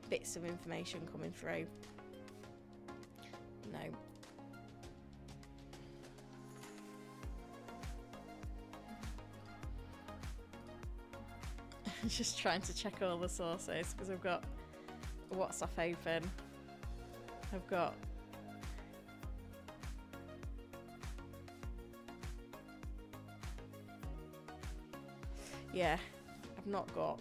S1: bits of information coming through? No. Just trying to check all the sources because I've got WhatsApp open. I've got yeah, I've not got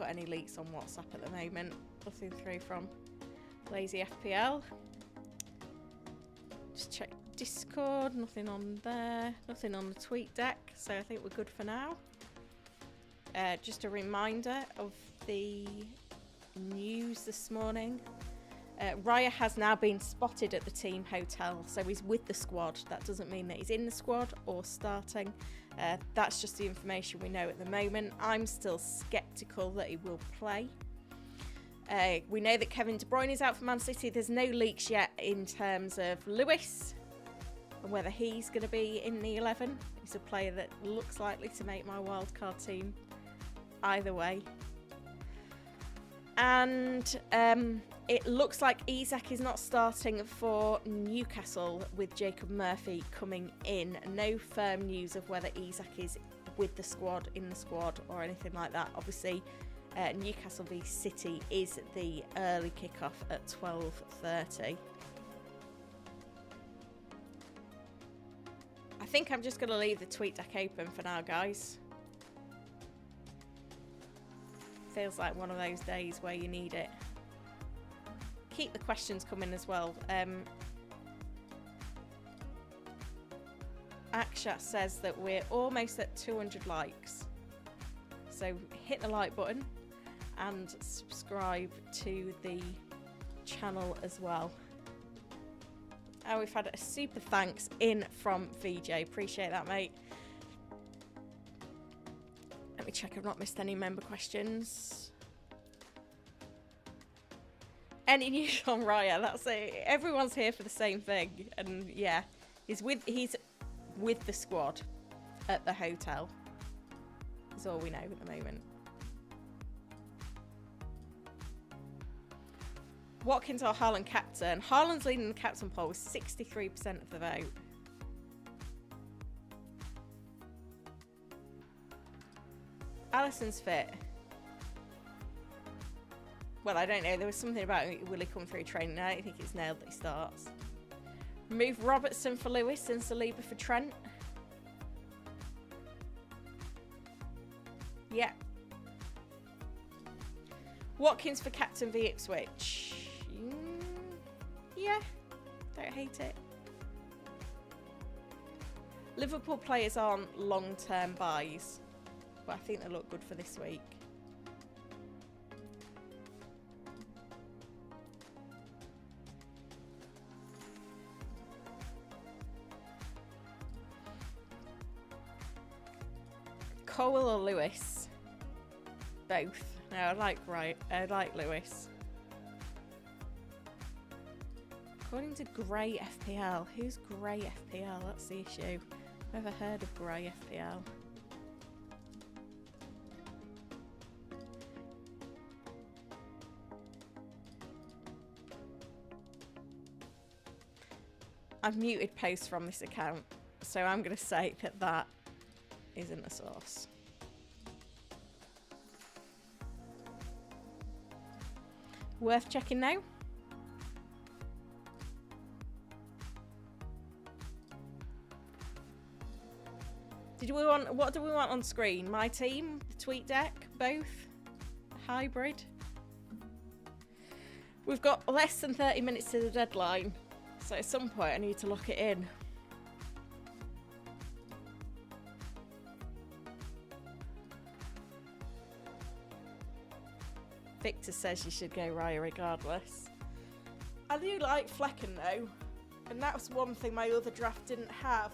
S1: any leaks on WhatsApp at the moment. Nothing through from Lazy FPL. Just check Discord, nothing on there, nothing on the tweet deck, so I think we're good for now. Just a reminder of the news this morning. Raya has now been spotted at the team hotel, so he's with the squad. That doesn't mean that he's in the squad or starting. That's just the information we know at the moment. I'm still sceptical that he will play. We know that Kevin De Bruyne is out for Man City. There's no leaks yet in terms of Lewis and whether he's going to be in the 11. He's a player that looks likely to make my wildcard team either way. And it looks like Isak is not starting for Newcastle with Jacob Murphy coming in. No firm news of whether Isak is with the squad, in the squad, or anything like that. Obviously, Newcastle v City is the early kickoff at 12:30. I think I'm just going to leave the tweet deck open for now, guys. Feels like one of those days where you need it. Keep the questions coming as well. Akshat says that we're almost at 200 likes. So hit the like button and subscribe to the channel as well. And we've had a super thanks in from VJ. Appreciate that, mate. Let me check I've not missed any member questions. Any news on Raya? That's it. Everyone's here for the same thing. And yeah, he's with the squad at the hotel. That's all we know at the moment. Watkins or Haaland captain? Haaland's leading the captain poll with 63% of the vote. Alisson's fit. Well, I don't know. There was something about will he come through training? I don't think it's nailed that he starts. Move Robertson for Lewis and Saliba for Trent. Yeah. Watkins for captain v Ipswich. Yeah, don't hate it. Liverpool players aren't long-term buys, but I think they look good for this week. Cole or Lewis? Both. No, I like Lewis. According to Grey FPL. Who's Grey FPL? That's the issue. Never heard of Grey FPL. I've muted posts from this account, so I'm going to say that that isn't a source. Worth checking now. What do we want on screen? My team, the tweet deck, both, hybrid. We've got less than 30 minutes to the deadline, so at some point I need to lock it in. Victor says you should go Raya regardless. I do like Flecken though, and that's one thing my other draft didn't have.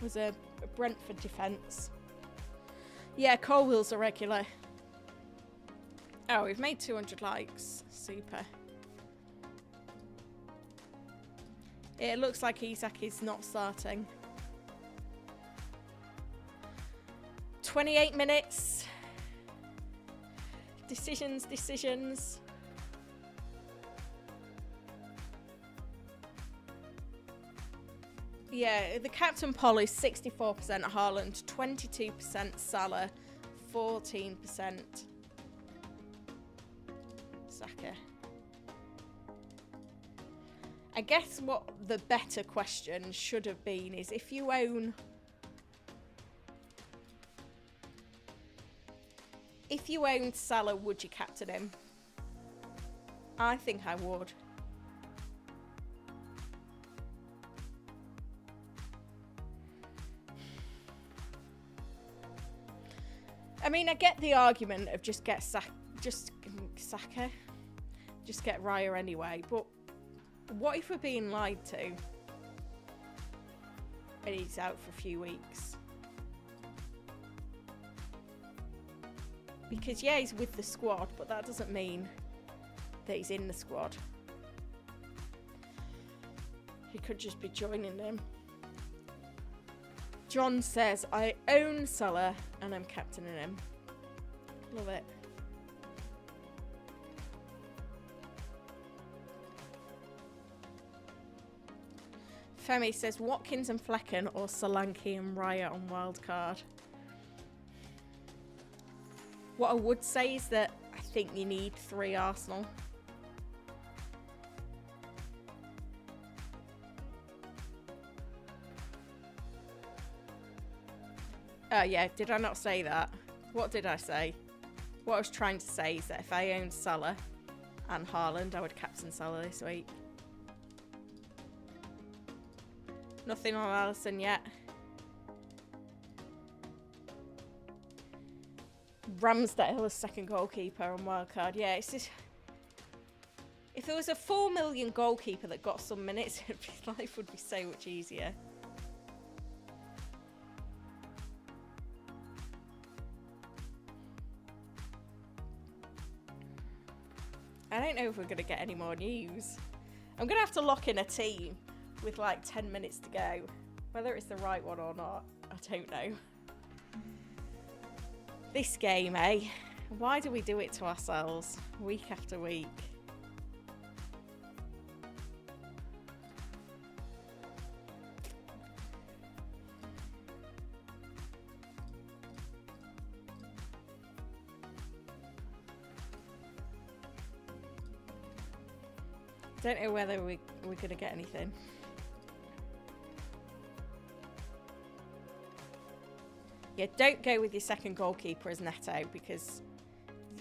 S1: Was a Brentford defence. Yeah, Colwell's a regular. Oh, we've made 200 likes. Super. It looks like Isak is not starting. 28 minutes. Decisions. Yeah, the captain poll is 64% Haaland, 22% Salah, 14% Saka. I guess what the better question should have been is if you own Salah, would you captain him? I think I would. I mean, I get the argument of just get Raya anyway, but what if we're being lied to and he's out for a few weeks? Because yeah, he's with the squad, but that doesn't mean that he's in the squad. He could just be joining them. John says, I own Salah and I'm captaining him. Love it. Femi says, Watkins and Flecken or Solanke and Raya on Wildcard. What I would say is that I think you need 3 Arsenal. Oh yeah, did I not say that? What did I say? What I was trying to say is that if I owned Salah and Haaland, I would captain Salah this week. Nothing on Alisson yet. Ramsdale as second goalkeeper on Wildcard. Yeah, it's just... If there was a 4 million goalkeeper that got some minutes, life would be so much easier. I don't know if we're going to get any more news. I'm going to have to lock in a team with like 10 minutes to go. Whether it's the right one or not, I don't know. This game, eh? Why do we do it to ourselves week after week? Don't know whether we're going to get anything. Yeah, don't go with your second goalkeeper as Neto because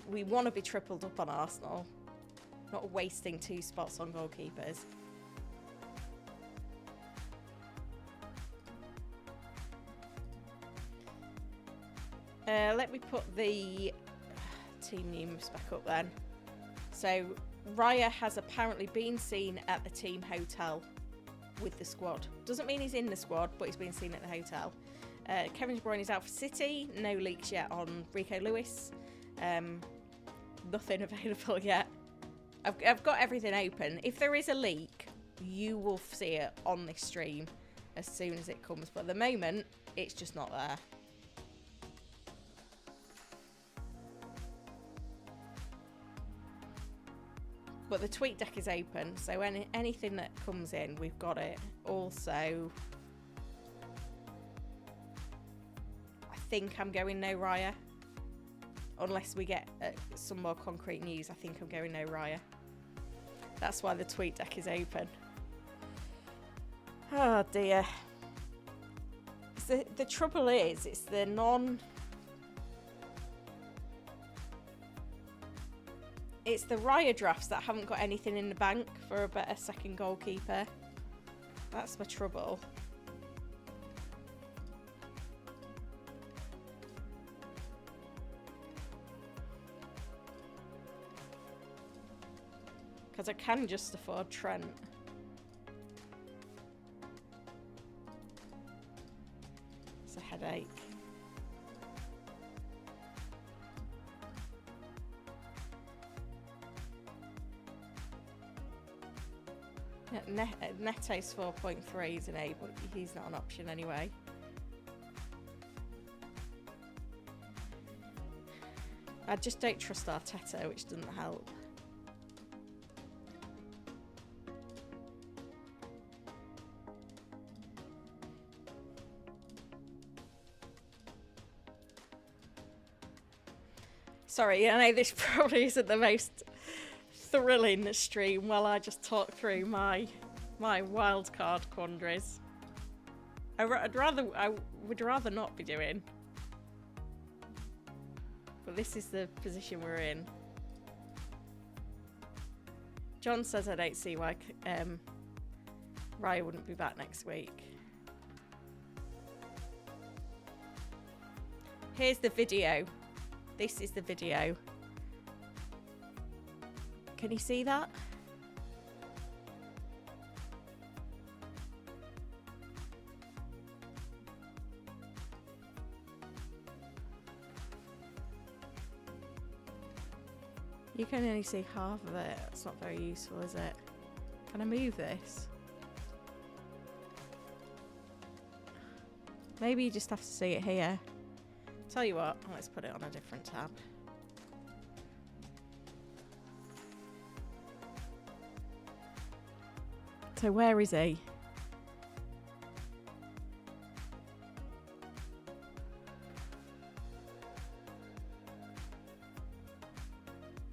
S1: we want to be tripled up on Arsenal. Not wasting 2 spots on goalkeepers. Let me put the team names back up then. So Raya has apparently been seen at the team hotel with the squad. Doesn't mean he's in the squad, but he's been seen at the hotel. Kevin De Bruyne is out for City. No leaks yet on Rico Lewis. Nothing available yet. I've got everything open. If there is a leak, you will see it on this stream as soon as it comes. But at the moment, it's just not there. But the tweet deck is open, so anything that comes in, we've got it. Also, I think I'm going no Raya. Unless we get some more concrete news, I think I'm going no Raya. That's why the tweet deck is open. Oh dear. The trouble is, it's the It's the Raya drafts that haven't got anything in the bank for a better second goalkeeper. That's my trouble. Because I can just afford Trent. It's a headache. Neto's 4.3, isn't he? But he's not an option anyway. I just don't trust Arteta, which doesn't help. Sorry, I know this probably isn't the most thrilling stream while I just talk through my wildcard quandaries. I would rather not be doing. But this is the position we're in. John says I don't see why Raya wouldn't be back next week. Here's the video. This is the video. Can you see that? You can only see half of it. That's not very useful, is it? Can I move this? Maybe you just have to see it here. Tell you what, let's put it on a different tab. So where is he?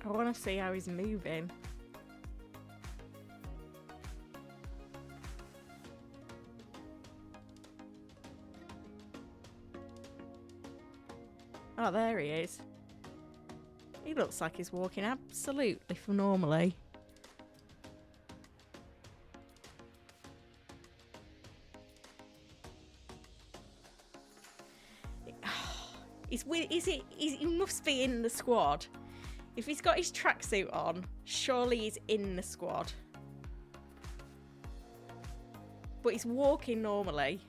S1: I want to see how he's moving. Oh, there he is. He looks like he's walking absolutely normally. He must be in the squad. If he's got his tracksuit on, surely he's in the squad. But he's walking normally.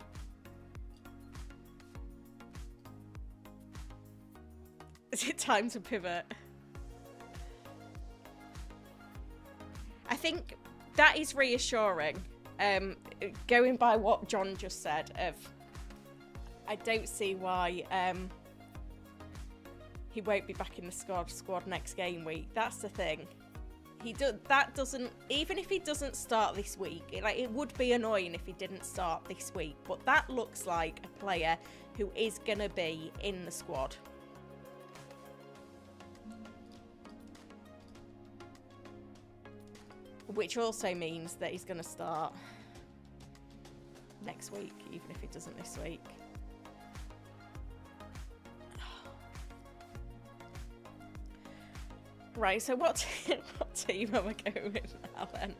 S1: Is it time to pivot? I think that is reassuring. Going by what John just said, I don't see why he won't be back in the squad next game week. That's the thing. Even if he doesn't start this week, it would be annoying if he didn't start this week. But that looks like a player who is gonna be in the squad. Which also means that he's going to start next week, even if he doesn't this week. Right, so what team am I going with now then?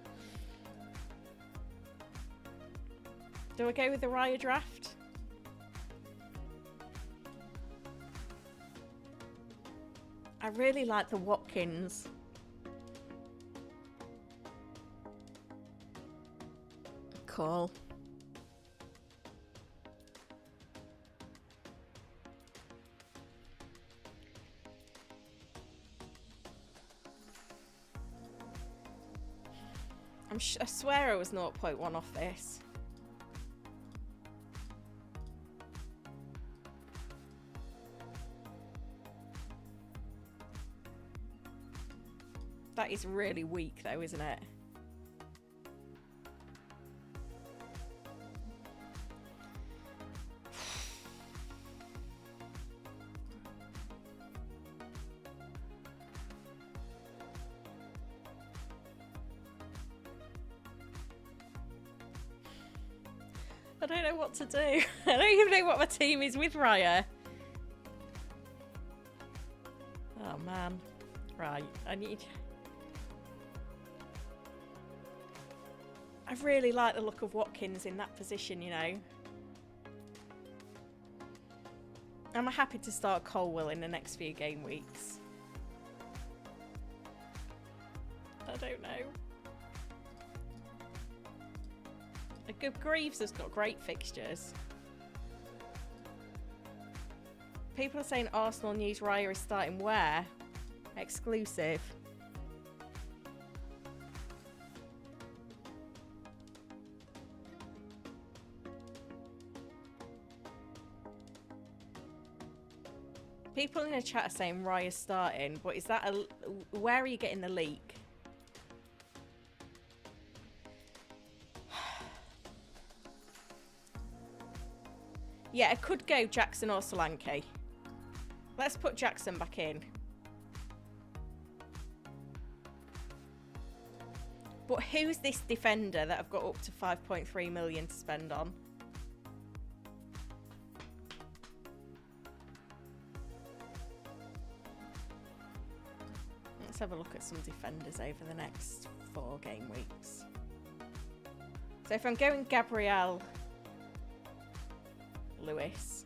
S1: Do I go with the Raya draft? I really like the Watkins. Cool. I swear I was 0.1 off this. That is really weak though, isn't it? I don't know what to do. I don't even know what my team is with Raya. Oh man. Right, I really like the look of Watkins in that position, you know. I'm happy to start Colwell in the next few game weeks. I don't know. Greaves has got great fixtures. People are saying Arsenal news Raya is starting where? Exclusive. People in the chat are saying Raya's starting, but is that where are you getting the leak? Yeah, it could go Jackson or Solanke. Let's put Jackson back in. But who's this defender that I've got up to 5.3 million to spend on? Let's have a look at some defenders over the next 4 game weeks. So if I'm going Gabriel Lewis,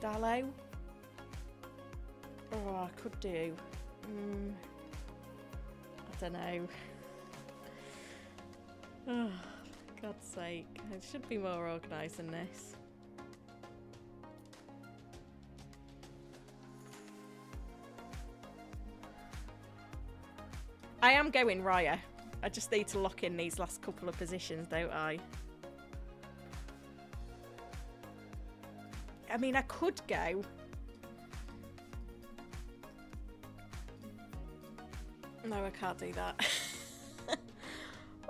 S1: Dallo. Oh, I could do. I don't know. Oh, for God's sake. I should be more organised than this. I am going Raya. I just need to lock in these last couple of positions, don't I? I mean, I could go. No, I can't do that.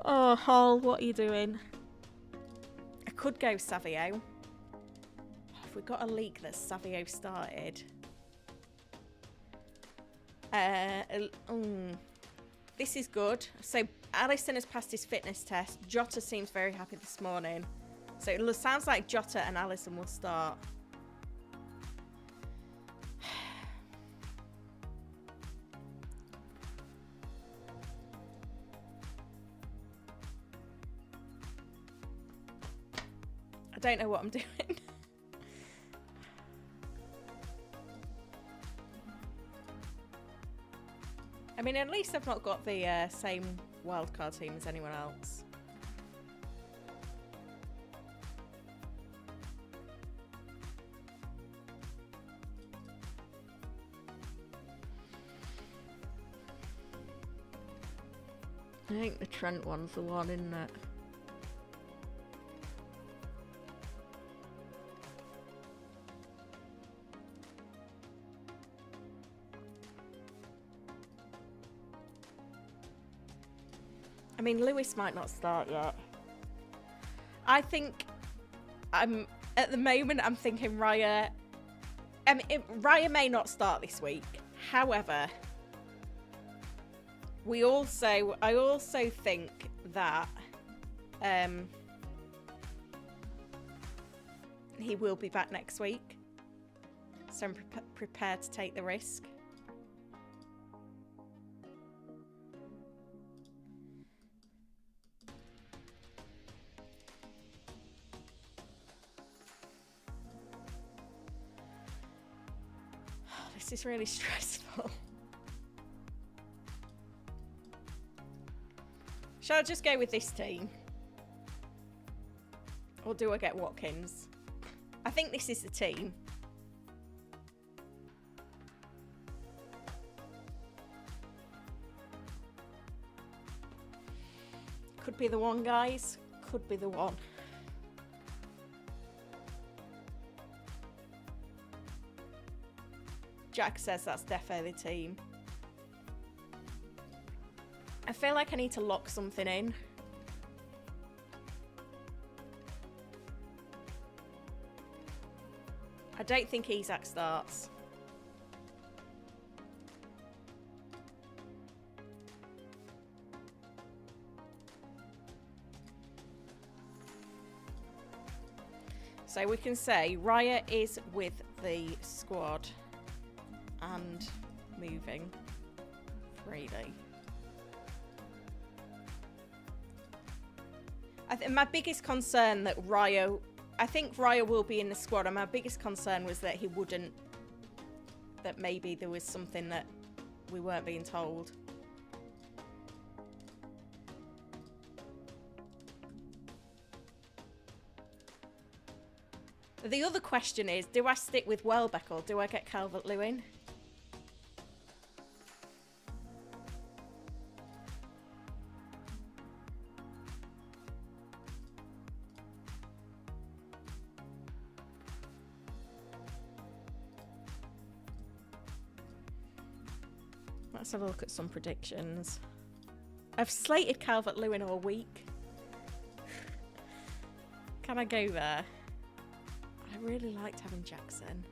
S1: Oh, Hall, what are you doing? I could go Savio. Have we got a league that Savio started? This is good. So Alisson has passed his fitness test. Jota seems very happy this morning. So it sounds like Jota and Alisson will start. I don't know what I'm doing. I mean, at least I've not got the same wildcard team as anyone else. I think the Trent one's the one, isn't it? I mean, Lewis might not start yet. I think at the moment I'm thinking Raya. I mean, Raya may not start this week. However, I also think that he will be back next week. So I'm prepared to take the risk. This is really stressful. Shall I just go with this team? Or do I get Watkins? I think this is the team. Could be the one, guys. Could be the one. Jack says that's defo the team. I feel like I need to lock something in. I don't think Isak starts. So we can say Raya is with the squad and moving freely. My biggest concern that Raya, I think Raya will be in the squad, and my biggest concern was that he wouldn't, that maybe there was something that we weren't being told. The other question is, do I stick with Welbeck or do I get Calvert-Lewin? Let's have a look at some predictions. I've slated Calvert-Lewin all week. Can I go there? I really liked having Jackson.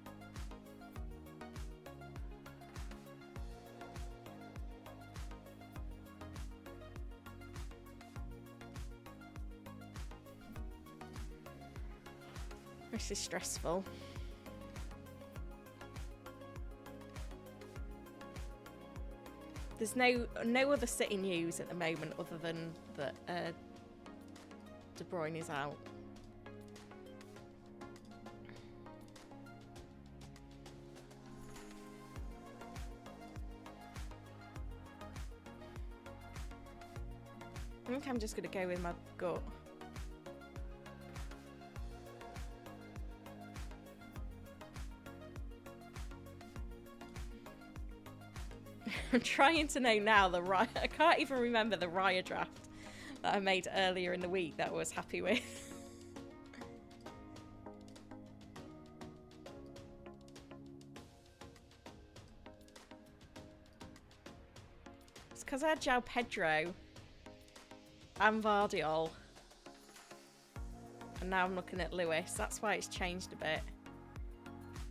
S1: this is stressful. There's no other City news at the moment other than that De Bruyne is out. I think I'm just going to go with my gut. I'm trying to know now the Raya. I can't even remember the Raya draft that I made earlier in the week that I was happy with. It's because I had João Pedro and Vardiol. And now I'm looking at Lewis. That's why it's changed a bit.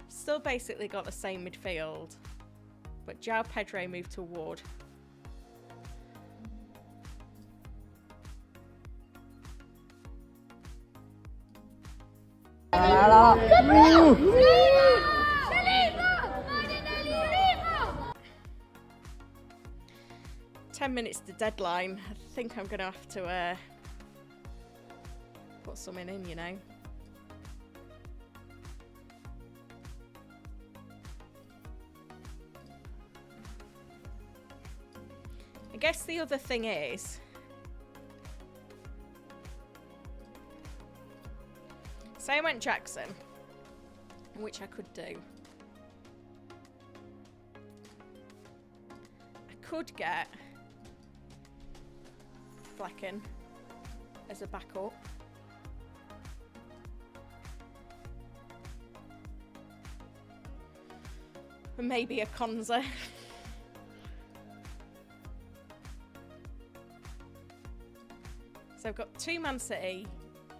S1: Still basically got the same midfield. But João Pedro moved to Ward. Ten minutes to deadline. I think I'm going to have to put something in, you know. I guess the other thing is, say I went Jackson, which I could do. I could get Flecken as a backup. And maybe a Konza. So I've got 2 Man City.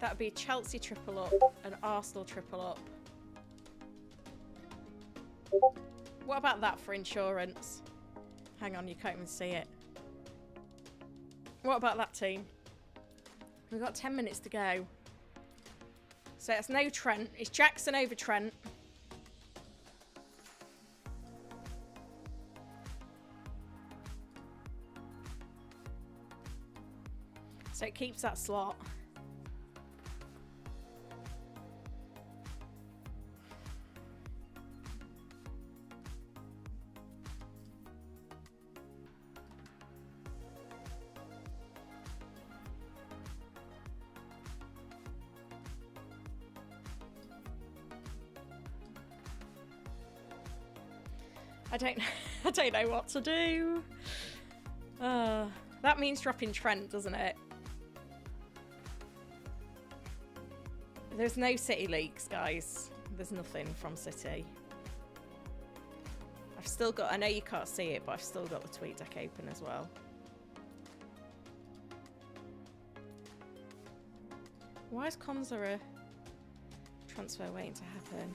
S1: That would be a Chelsea triple up, an Arsenal triple up. What about that for insurance? Hang on, you can't even see it. What about that team? We've got 10 minutes to go. So it's no Trent. It's Jackson over Trent. So it keeps that slot. I don't know what to do. That means dropping Trent, doesn't it? There's no City leaks, guys. There's nothing from City. I've still got, I know you can't see it, but I've still got the tweet deck open as well. Why is Konza a transfer waiting to happen?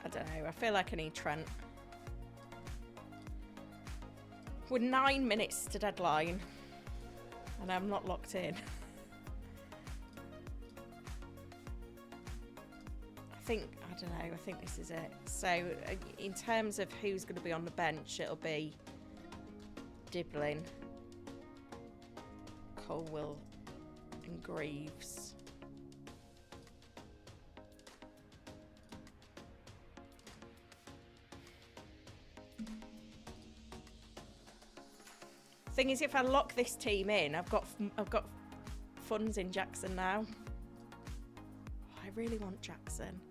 S1: I don't know. I feel like I need Trent. We're 9 minutes to deadline, and I'm not locked in. I don't know, I think this is it. So, in terms of who's going to be on the bench, it'll be Diblin, Colwill, and Greaves. Thing is, if I lock this team in, I've got funds in Jackson now. Oh, I really want Jackson.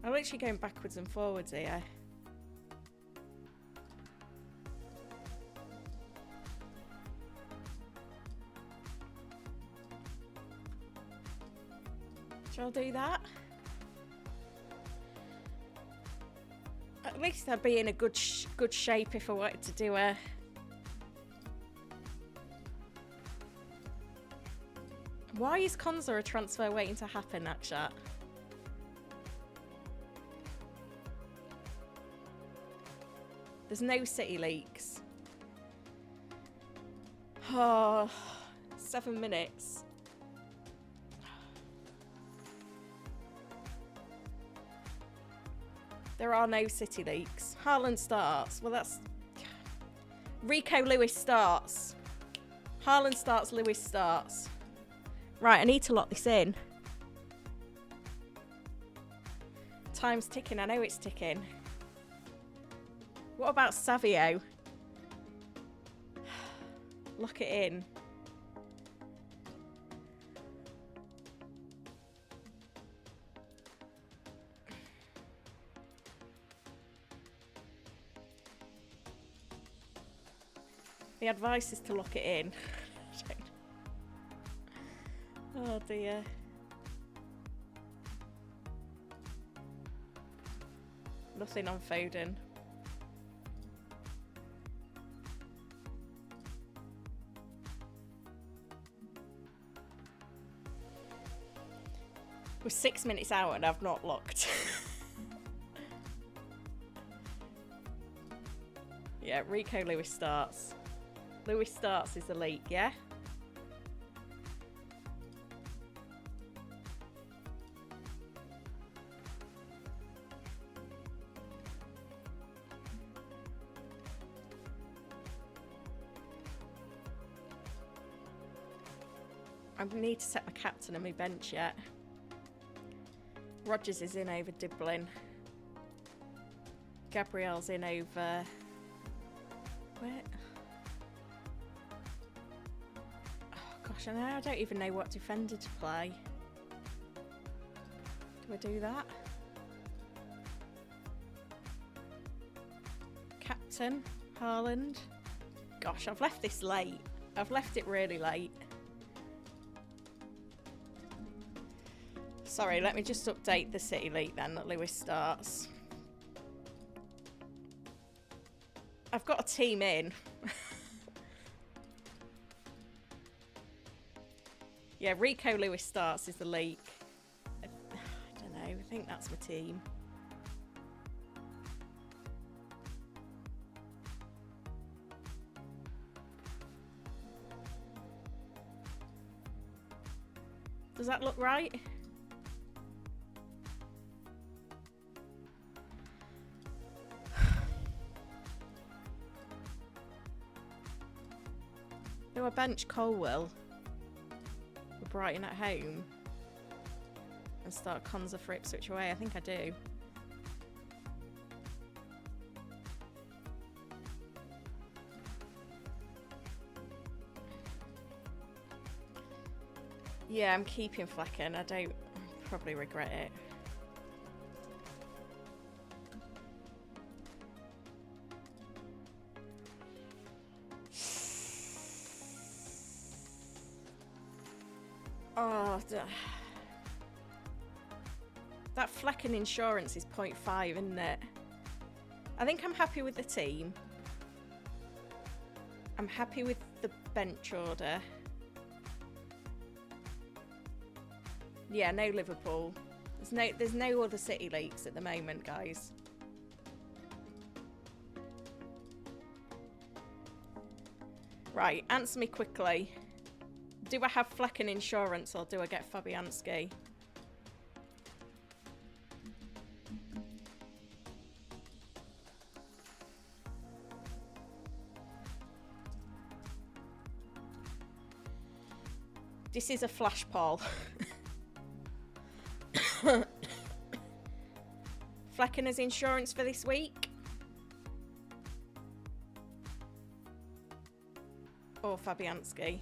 S1: I'm literally going backwards and forwards here. Shall I do that? At least I'd be in a good shape if I wanted to do a... Why is Konza a transfer waiting to happen, Akshat? There's no City leaks. Oh, 7 minutes. There are no City leaks. Haaland starts. Well, that's... Rico Lewis starts. Haaland starts, Lewis starts. Right, I need to lock this in. Time's ticking. I know it's ticking. What about Savio? Lock it in. The advice is to lock it in. Oh dear. Nothing on Foden. We're 6 minutes out and I've not locked. Yeah, Rico Lewis starts. Lewis starts is the leak, yeah? I need to set my captain and my bench yet. Rodgers is in over Dublin. Gabriel's in over... Where? Oh gosh, I don't even know what defender to play. Do I do that? Captain, Haaland. Gosh, I've left this late. I've left it really late. Sorry, let me just update the City League then that Lewis starts. I've got a team in. Yeah, Rico Lewis starts is the leak. I don't know, I think that's my team. Does that look right? Do I bench Colwell for Brighton at home and start Konza for Ipswich away? I think I do. Yeah, I'm keeping Flecken. I don't probably regret it. Oh, that Flecken insurance is 0.5, isn't it? I think I'm happy with the team. I'm happy with the bench order. Yeah, no Liverpool. There's no other City leaks at the moment, guys. Right, answer me quickly. Do I have Flecken insurance or do I get Fabianski? This is a flash poll. Flecken has insurance for this week? Or Fabianski?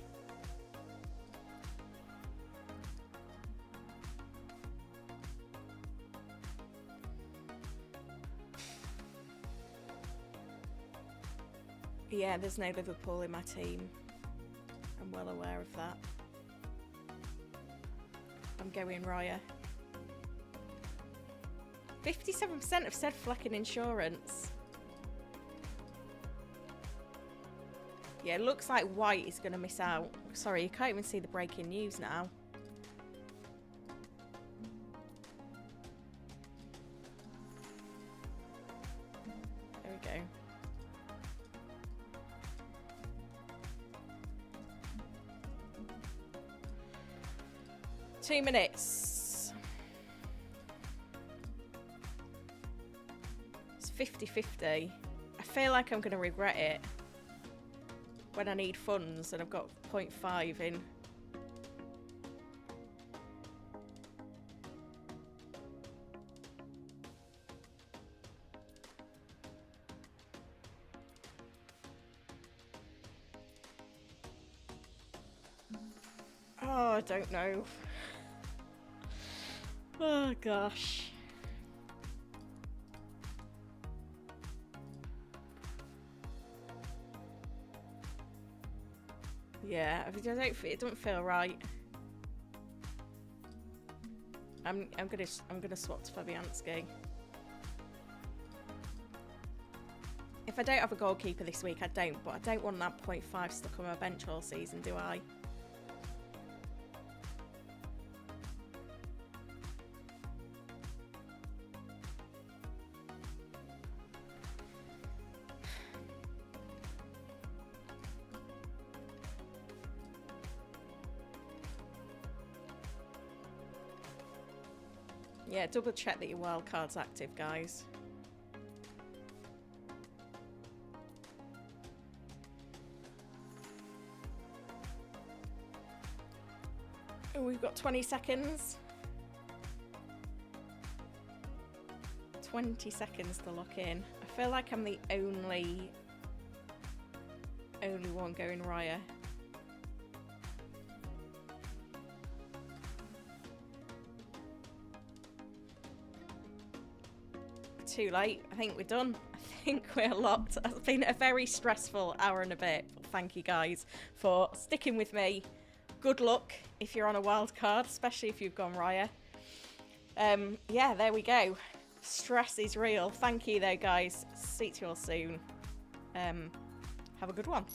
S1: Yeah, there's no Liverpool in my team. I'm well aware of that. I'm going Raya. 57% have said Flecken insurance. Yeah, it looks like White is going to miss out. Sorry, you can't even see the breaking news now. There we go. 2 minutes. It's 50-50. I feel like I'm going to regret it when I need funds and I've got 0.5 in. Oh, I don't know. Oh, gosh. Yeah, it doesn't feel right. I'm gonna swap to Fabianski. If I don't have a goalkeeper this week, I don't. But I don't want that 0.5 stuck on my bench all season, do I? Yeah, double check that your wildcard's active, guys. Oh, we've got 20 seconds. 20 seconds to lock in. I feel like I'm the only one going Raya. Too late. I think we're done. I think we're locked. It's been a very stressful hour and a bit. But thank you guys for sticking with me. Good luck if you're on a wild card, especially if you've gone Raya. Yeah, there we go. Stress is real. Thank you though, guys. See you all soon. Have a good one.